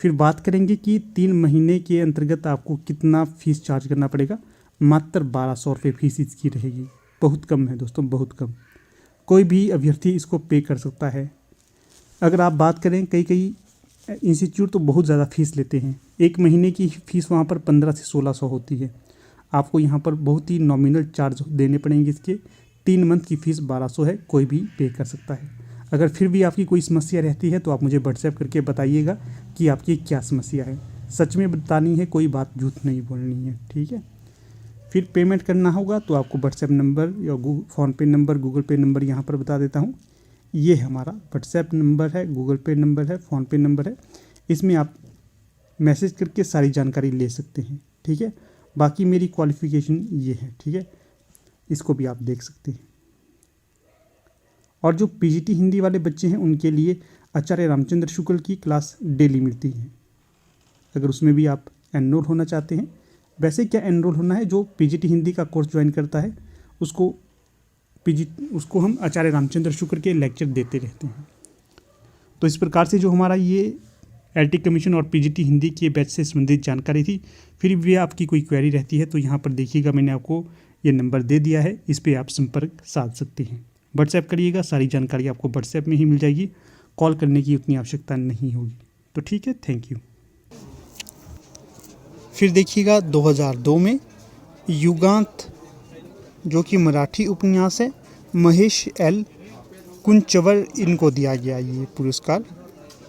फिर बात करेंगे कि 3 महीने के अंतर्गत आपको कितना फ़ीस चार्ज करना पड़ेगा। मात्र 1200 रुपये फीस इसकी रहेगी। बहुत कम है दोस्तों, बहुत कम। कोई भी अभ्यर्थी इसको पे कर सकता है। अगर आप बात करें, कई इंस्टीट्यूट तो बहुत ज़्यादा फ़ीस लेते हैं। 1 महीने की फ़ीस वहाँ पर 1500 से 1600 होती है। आपको यहाँ पर बहुत ही नॉमिनल चार्ज देने पड़ेंगे इसके। 3 मंथ की फ़ीस 1200 है, कोई भी पे कर सकता है। अगर फिर भी आपकी कोई समस्या रहती है तो आप मुझे व्हाट्सएप करके बताइएगा कि आपकी क्या समस्या है। सच में बतानी है, कोई बात झूठ नहीं बोलनी है। ठीक है, फिर पेमेंट करना होगा तो आपको व्हाट्सएप नंबर या फ़ोनपे नंबर, गूगल पे नंबर यहाँ पर बता देता हूँ। ये हमारा व्हाट्सएप नंबर है, गूगल पे नंबर है, फ़ोनपे नंबर है। इसमें आप मैसेज करके सारी जानकारी ले सकते हैं, ठीक है। बाकी मेरी क्वालिफ़िकेशन ये है, ठीक है, इसको भी आप देख सकते हैं। और जो पीजीटी हिंदी वाले बच्चे हैं उनके लिए आचार्य रामचंद्र शुक्ल की क्लास डेली मिलती है, अगर उसमें भी आप एनरोल होना चाहते हैं। वैसे क्या एनरोल होना है, जो पीजीटी हिंदी का कोर्स ज्वाइन करता है उसको हम आचार्य रामचंद्र शुक्ल के लेक्चर देते रहते हैं। तो इस प्रकार से जो हमारा ये एलटी कमीशन और पीजीटी हिंदी के बैच से संबंधित जानकारी थी। फिर भी आपकी कोई क्वेरी रहती है तो यहाँ पर देखिएगा, मैंने आपको ये नंबर दे दिया है, इस पर आप संपर्क साध सकते हैं। व्हाट्सएप करिएगा, सारी जानकारी आपको व्हाट्सएप में ही मिल जाएगी, कॉल करने की उतनी आवश्यकता नहीं होगी। तो ठीक है, थैंक यू। फिर देखिएगा 2002 में युगांत, जो कि मराठी उपन्यास है, महेश एल कुंचवर, इनको दिया गया ये पुरस्कार।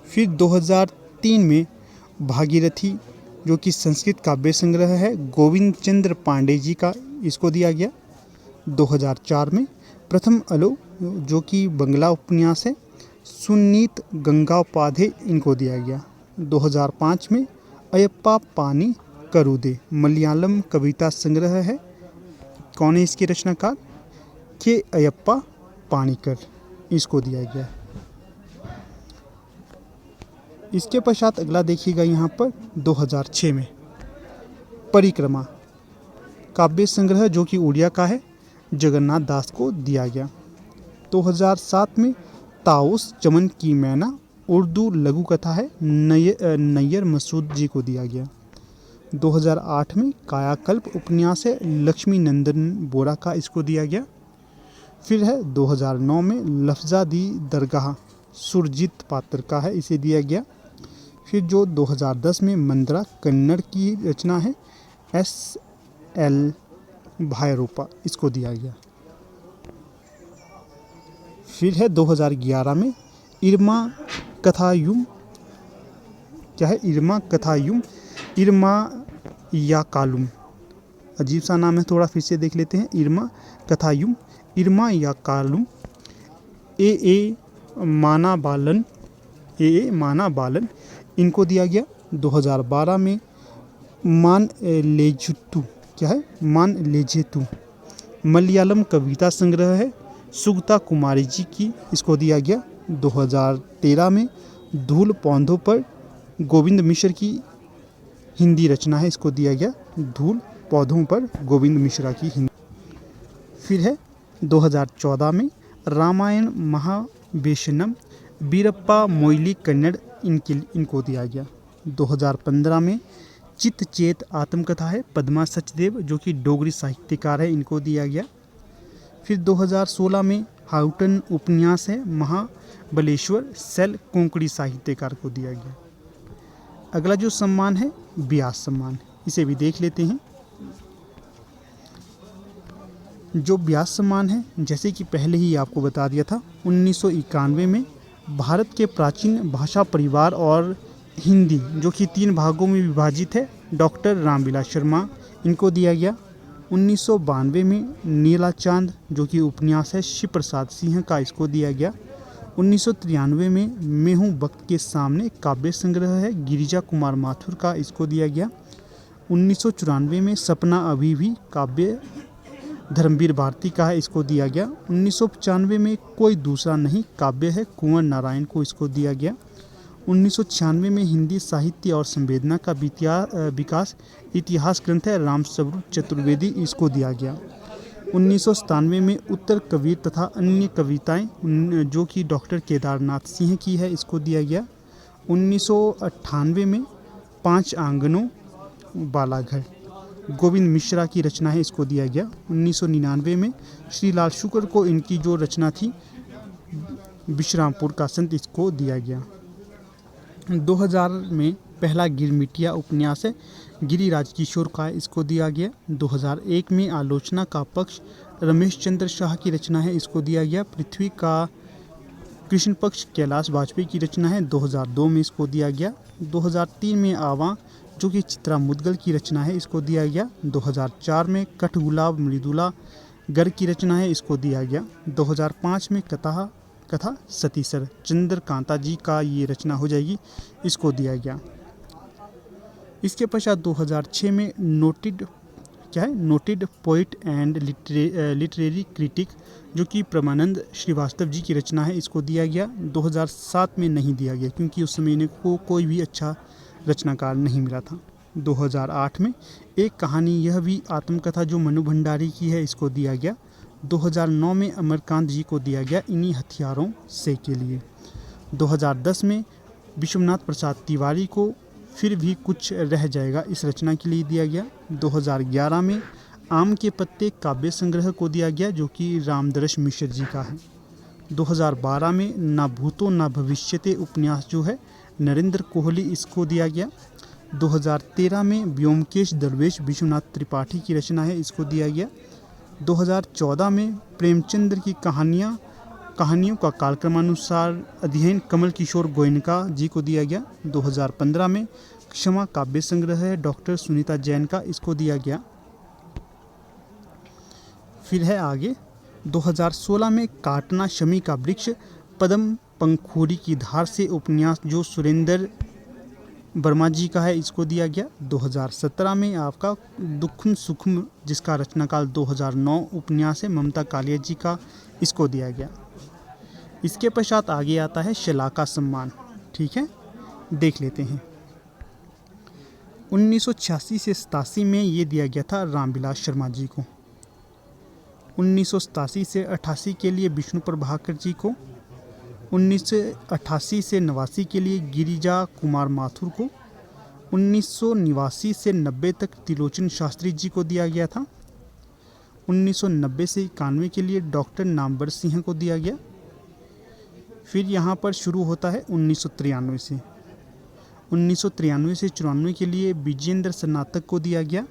फिर 2003 में भागीरथी, जो कि संस्कृत काव्य संग्रह है, गोविंद चंद्र पांडे जी का, इसको दिया गया। 2004 में प्रथम अलो, जो कि बंगला उपन्यास है, सुनीत गंगोपाध्याय, इनको दिया गया। 2005 में अयप्पा पानी करुदे, मलयालम कविता संग्रह है। कौन है इसके रचनाकार? के अयप्पा पानीकर, इसको दिया गया। इसके पश्चात अगला देखिएगा यहाँ पर 2006 में परिक्रमा काव्य संग्रह, जो कि उड़िया का है, जगन्नाथ दास को दिया गया। 2007 में ताउस चमन की मैना, उर्दू लघु कथा है, नैयर मसूद जी को दिया गया। 2008 में कायाकल्प उपन्यास है, लक्ष्मी नंदन बोरा का, इसको दिया गया। फिर है 2009 में लफ्ज़ा दी दरगाह, सुरजीत पात्र का है, इसे दिया गया। फिर जो 2010 में मंदरा कन्नड़ की रचना है, SL भायरूपा, इसको दिया गया। फिर है 2011 में इरमा कथायुम, क्या है, इरमा कथायुम, इरमा या कालुम, अजीब सा नाम है थोड़ा, फिर से देख लेते हैं। इरमा कथायुम, इरमा या कालुम, ए माना बालन, इनको दिया गया। 2012 में मान लेजेतु, क्या है, मान लेजेतु, मलयालम कविता संग्रह है, सुगता कुमारी जी की, इसको दिया गया। 2013 में धूल पौधों पर, गोविंद मिश्र की हिंदी रचना है, इसको दिया गया। धूल पौधों पर गोविंद मिश्रा की हिंदी। फिर है 2014 में रामायण महावेशनम, बीरप्पा मोइली कन्नड़, इनको दिया गया। 2015 में चित चेत आत्मकथा है, पद्मा सचदेव, जो कि डोगरी साहित्यकार है, इनको दिया गया। फिर 2016 में हाउटन उपन्यास है, महाबलेश्वर, सेल कोंकणी साहित्यकार को दिया गया। अगला जो सम्मान है व्यास सम्मान, इसे भी देख लेते हैं। जो व्यास सम्मान है, जैसे कि पहले ही आपको बता दिया था, 1991 में भारत के प्राचीन भाषा परिवार और हिंदी, जो कि 3 भागों में विभाजित है, डॉक्टर रामविलास शर्मा, इनको दिया गया। 1992 में नीला चांद, जो कि उपन्यास है, शिव प्रसाद सिंह का, इसको दिया गया। 1993 में मैं हूँ वक्त के सामने, काव्य संग्रह है, गिरिजा कुमार माथुर का, इसको दिया गया। 1994 में सपना अभी भी, काव्य धर्मवीर भारती का है, इसको दिया गया। 1995 में कोई दूसरा नहीं, काव्य है, कुंवर नारायण को, इसको दिया गया। 1996 में हिंदी साहित्य और संवेदना का विकास इतिहास ग्रंथ है, रामस्वरूप चतुर्वेदी, इसको दिया गया। 1997 में उत्तर कबीर तथा अन्य कविताएं, जो कि डॉक्टर केदारनाथ सिंह की है, इसको दिया गया। 1998 में 5 आंगनों बालाघर, गोविंद मिश्रा की रचना है, इसको दिया गया। 1999 में श्रीलाल शुक्र को इनकी जो रचना थी विश्रामपुर का संत, इसको दिया गया। 2000 में पहला गिरमिटिया उपन्यास है, गिरिराज किशोर का, इसको दिया गया। 2001 में आलोचना का पक्ष, रमेश चंद्र शाह की रचना है, इसको दिया गया। पृथ्वी का कृष्ण पक्ष, कैलाश वाजपेयी की रचना है, 2002 में इसको दिया गया। 2003 में आवा, जो कि चित्रा मुद्गल की रचना है, इसको दिया गया 2004 में। कठगुलाब मृदुला गर्ग की रचना है, इसको दिया गया 2005 में। कथा सतीसर चंद्रकांता जी का ये रचना हो जाएगी, इसको दिया गया। इसके पश्चात 2006 में noted poet and literary critic, जो कि परमानंद श्रीवास्तव जी की रचना है, इसको दिया गया। 2007 में नहीं दिया गया क्योंकि उस समय को कोई भी अच्छा रचनाकार नहीं मिला था। 2008 में एक कहानी यह भी आत्मकथा जो मनु भंडारी की है, इसको दिया गया। 2009 में अमरकांत जी को दिया गया इन्हीं हथियारों से के लिए। 2010 में विश्वनाथ प्रसाद तिवारी को फिर भी कुछ रह जाएगा इस रचना के लिए दिया गया। 2011 में आम के पत्ते काव्य संग्रह को दिया गया, जो कि रामदरस मिश्र जी का है। 2012 में ना भूतो ना भविष्यते उपन्यास जो है नरेंद्र कोहली, इसको दिया गया। 2013 में व्योमकेश दरवेश विश्वनाथ त्रिपाठी की रचना है, इसको दिया गया। 2014 में प्रेमचंद्र की कहानियों का कालक्रमानुसार अध्ययन कमल किशोर गोयनका जी को दिया गया। 2015 में क्षमा काव्य संग्रह है डॉक्टर सुनीता जैन का, इसको दिया गया। फिर है आगे 2016 में काटना शमी का वृक्ष पद्म पंखुड़ी की धार से उपन्यास जो सुरेंद्र वर्मा जी का है, इसको दिया गया। 2017 में आपका दुखम सुखम, जिसका रचनाकाल 2009 उपन्यास है ममता कालिया जी का, इसको दिया गया। इसके पश्चात आगे आता है शलाका सम्मान। ठीक है, देख लेते हैं। 1986 से 87 में ये दिया गया था रामविलास शर्मा जी को। 1987 से 88 के लिए विष्णु प्रभाकर जी को। 1988 से 89 के लिए गिरिजा कुमार माथुर को। 1989 से 90 तक त्रिलोचन शास्त्री जी को दिया गया था। 1990 से 91 के लिए डॉक्टर नामवर सिंह को दिया गया। फिर यहाँ पर शुरू होता है 1993 से। 1993 से 94 के लिए विजेंद्र स्नातक को दिया गया।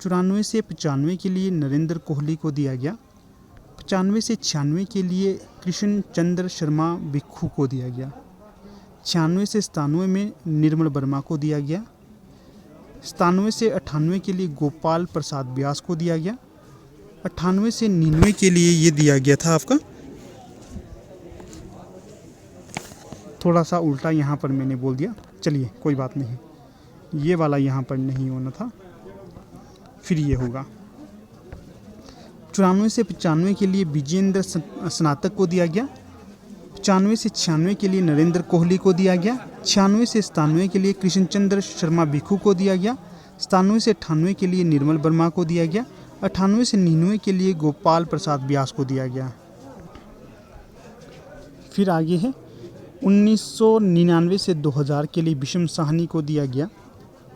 94 से 95 के लिए नरेंद्र कोहली को दिया गया। 95 से 96 के लिए कृष्ण चंद्र शर्मा भिक्खू को दिया गया। 96 से 97 में निर्मल वर्मा को दिया गया। 97 से 98 के लिए गोपाल प्रसाद व्यास को दिया गया। 98 से 99 के लिए ये दिया गया था आपका, थोड़ा सा उल्टा यहाँ पर मैंने बोल दिया, चलिए कोई बात नहीं, ये वाला यहाँ पर नहीं होना था, फिर ये होगा। 94 से 95 के लिए विजेंद्र स्नातक को दिया गया। 95 से 96 के लिए नरेंद्र कोहली को दिया गया। 96 से 97 के लिए कृष्णचंद्र शर्मा भिक्खू को दिया गया। 97 से 98 के लिए निर्मल वर्मा को दिया गया। 98 से 99 के लिए गोपाल प्रसाद व्यास को दिया गया। फिर आगे है 1999 से 2000 के लिए विषम साहनी को दिया गया।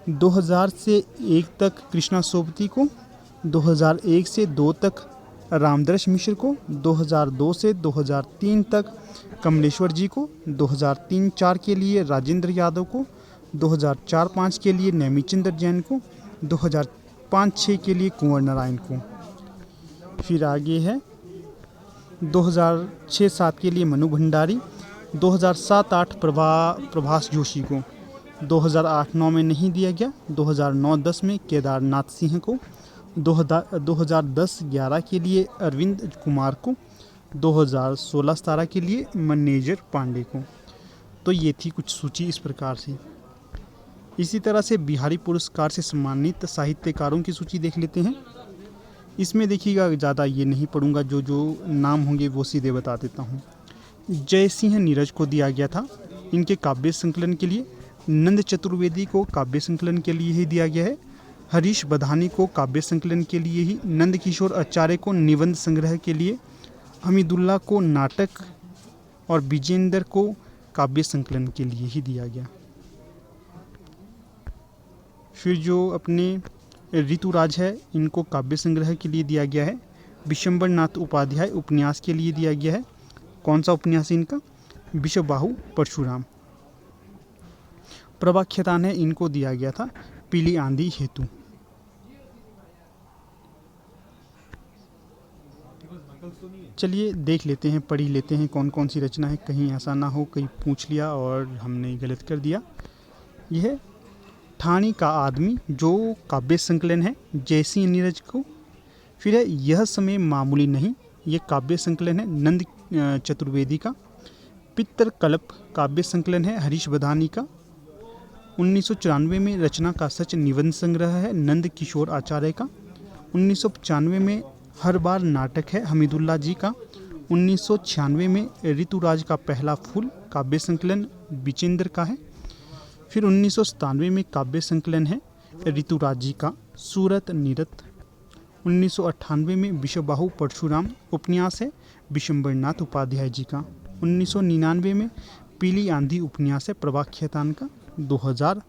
2000 से 1 तक कृष्णा सोबती को। 2001 से 2 तक रामदरस मिश्र को। 2002 से 2003 तक कमलेश्वर जी को। 2003-04 के लिए राजेंद्र यादव को। 2004-05 के लिए नेमीचंद्र जैन को। 2005-06 के लिए कुंवर नारायण को। फिर आगे है 2006-07 के लिए मनु भंडारी। 2007-08 प्रभास जोशी को। 2008-09 में नहीं दिया गया। 2009-10 में केदारनाथ सिंह को। 2010-11 के लिए अरविंद कुमार को। 2016-17 के लिए मैनेजर पांडे को। तो ये थी कुछ सूची इस प्रकार से। इसी तरह से बिहारी पुरस्कार से सम्मानित साहित्यकारों की सूची देख लेते हैं। इसमें देखिएगा ज़्यादा ये नहीं पढ़ूंगा, जो नाम होंगे वो सीधे बता देता हूँ। जय सिंह नीरज को दिया गया था इनके काव्य संकलन के लिए। नंद चतुर्वेदी को काव्य संकलन के लिए ही दिया गया है। हरीश बधानी को काव्य संकलन के लिए ही। नंद किशोर आचार्य को निबंध संग्रह के लिए। हमीदुल्लाह को नाटक और विजेंद्र को काव्य संकलन के लिए ही दिया गया। फिर जो अपने ऋतुराज है इनको काव्य संग्रह के लिए दिया गया है। विशंबर नाथ उपाध्याय उपन्यास के लिए दिया गया है। कौन सा उपन्यास है इनका? विश्वबाहु परशुराम। प्रभा खेतान है इनको दिया गया था पीली आंधी हेतु। चलिए देख लेते हैं, पढ़ ही लेते हैं कौन कौन सी रचना है, कहीं ऐसा ना हो कहीं पूछ लिया और हमने गलत कर दिया। यह पठानी का आदमी जो काव्य संकलन है जयसिंह नीरज को। फिर है यह समय मामूली नहीं, ये काव्य संकलन है नंद चतुर्वेदी का। पितृकल्प काव्य संकलन है हरीश बधानी का। 1994 में रचना का सच निबंध संग्रह है नंद किशोर आचार्य का। 1995 में हर बार नाटक है हमीदुल्ला जी का। 1996 में ऋतुराज का पहला फूल काव्य संकलन बिचेंद्र का है। फिर 1997 में काव्य संकलन है ऋतुराज जी का सूरत नीरत। 1998 में विश्वबाहु परशुराम उपन्यास है विशंबरनाथ उपाध्याय जी का। 1999 में पीली आंधी उपन्यास है प्रभा खेतान का। 2000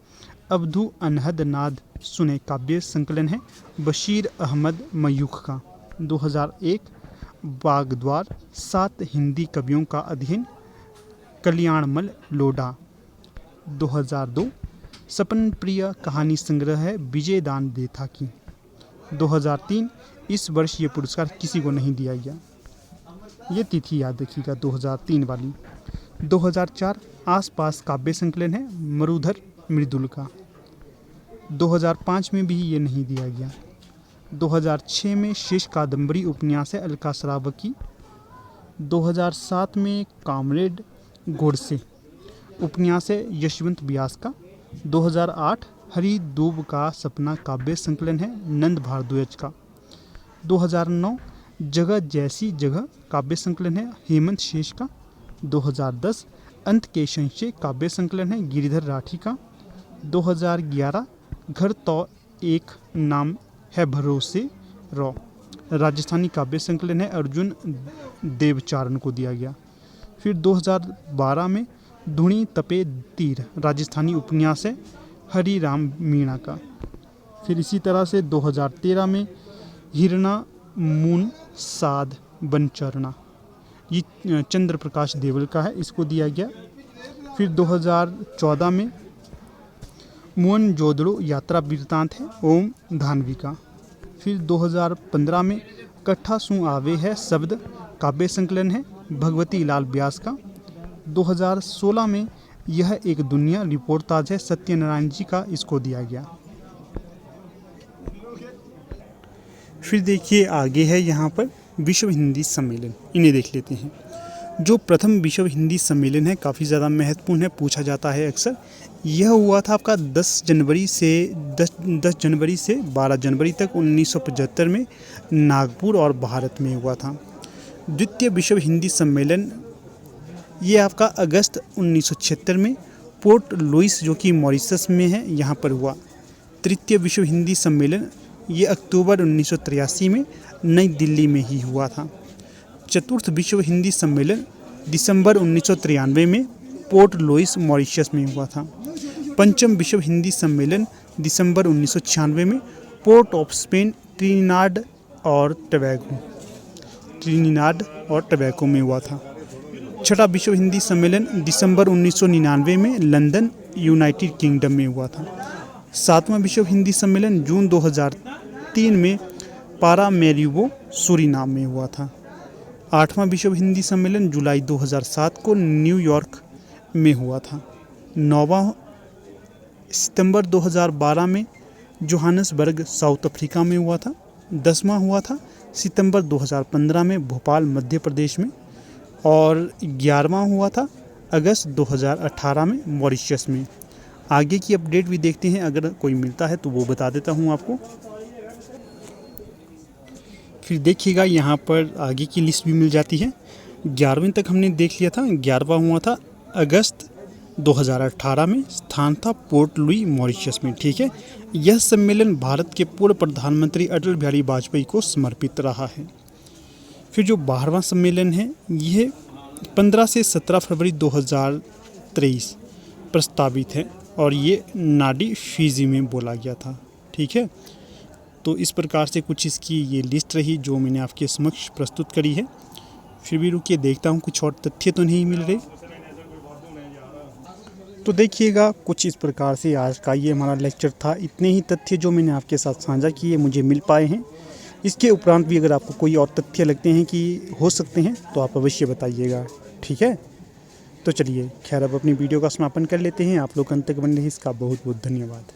अब्दू अनहद नाद सुने काव्य संकलन है बशीर अहमद मयूख का। 2001 बागद्वार 7 हिंदी कवियों का अध्ययन कल्याणमल लोढ़ा। 2002 सपन प्रिय कहानी संग्रह है विजय दान देथा की। 2003 इस वर्ष ये पुरस्कार किसी को नहीं दिया गया, ये तिथि याद रखिएगा 2003 वाली। 2004 आसपास काव्य संकलन है मरुधर मृदुल का। 2005 में भी ये नहीं दिया गया। 2006 में शेष कादम्बरी उपन्यास है अलका सरावकी। 2007 में कामरेड गोडसे उपन्यास है यशवंत व्यास का। 2008 हरि दूब का सपना काव्य संकलन है नंद भारद्वाज का। 2009 जगह जैसी जगह काव्य संकलन है हेमंत शेष का। 2010 अंत के संशय काव्य संकलन है गिरिधर राठी का। 2011 घर तो एक नाम है भरोसे रो राजस्थानी काव्य संकलन है अर्जुन देवचारण को दिया गया। फिर 2012 में धुनी तपे तीर राजस्थानी उपन्यास है हरिराम मीणा का। फिर इसी तरह से 2013 में हिरणा मून साध बनचरना ये चंद्र प्रकाश देवल का है, इसको दिया गया। फिर 2014 में मोहन जोदड़ो यात्रा वृत्तांत है ओम धानवी का। फिर 2015 में कट्ठा सु आवे है शब्द काव्य संकलन है भगवती लाल व्यास का। 2016 में यह एक दुनिया रिपोर्टाज है सत्यनारायण जी का, इसको दिया गया। फिर देखिए आगे है यहाँ पर विश्व हिंदी सम्मेलन, इन्हें देख लेते हैं। जो प्रथम विश्व हिंदी सम्मेलन है काफ़ी ज़्यादा महत्वपूर्ण है, पूछा जाता है अक्सर। यह हुआ था आपका 10 जनवरी से 12 जनवरी तक 1975 में नागपुर और भारत में हुआ था। द्वितीय विश्व हिंदी सम्मेलन ये आपका अगस्त 1976 में पोर्ट लुइस जो कि मॉरिशस में है यहाँ पर हुआ। तृतीय विश्व हिंदी सम्मेलन ये अक्टूबर 1983 में नई दिल्ली में ही हुआ था। चतुर्थ विश्व हिंदी सम्मेलन दिसंबर 1993 में पोर्ट लुइस मॉरिशस में हुआ था। पंचम विश्व हिंदी सम्मेलन दिसंबर 1996 में पोर्ट ऑफ स्पेन ट्रिनिडाद और टबैको में हुआ था। छठा विश्व हिंदी सम्मेलन दिसंबर 1999 में लंदन यूनाइटेड किंगडम में हुआ था। सातवां विश्व हिंदी सम्मेलन जून 2003 में पारामेरिबो सूरीनाम में हुआ था। आठवां विश्व हिंदी सम्मेलन जुलाई 2007 को न्यूयॉर्क में हुआ था। नौवां सितंबर 2012 में जोहान्सबर्ग साउथ अफ्रीका में हुआ था। 10वां हुआ था सितंबर 2015 में भोपाल मध्य प्रदेश में। और 11वां हुआ था अगस्त 2018 में मॉरिशस में। आगे की अपडेट भी देखते हैं, अगर कोई मिलता है तो वो बता देता हूँ आपको। फिर देखिएगा यहाँ पर आगे की लिस्ट भी मिल जाती है। 11वें तक हमने देख लिया था। 11वां हुआ था अगस्त 2018 में, स्थान था पोर्ट लुई मॉरिशस में। ठीक है, यह सम्मेलन भारत के पूर्व प्रधानमंत्री अटल बिहारी वाजपेयी को समर्पित रहा है। फिर जो 12वां सम्मेलन है यह 15 से 17 फरवरी 2023 प्रस्तावित है और ये नाडी फिजी में बोला गया था। ठीक है, तो इस प्रकार से कुछ इसकी ये लिस्ट रही जो मैंने आपके समक्ष प्रस्तुत करी है। फिर भी रुकिए देखता हूँ कुछ और तथ्य तो नहीं मिल रहे। तो देखिएगा कुछ इस प्रकार से आज का ये हमारा लेक्चर था। इतने ही तथ्य जो मैंने आपके साथ साझा किए मुझे मिल पाए हैं। इसके उपरांत भी अगर आपको कोई और तथ्य लगते हैं कि हो सकते हैं तो आप अवश्य बताइएगा। ठीक है, तो चलिए खैर अब अपनी वीडियो का समापन कर लेते हैं। आप लोग अंत तक बने रहिए, इसका बहुत बहुत धन्यवाद।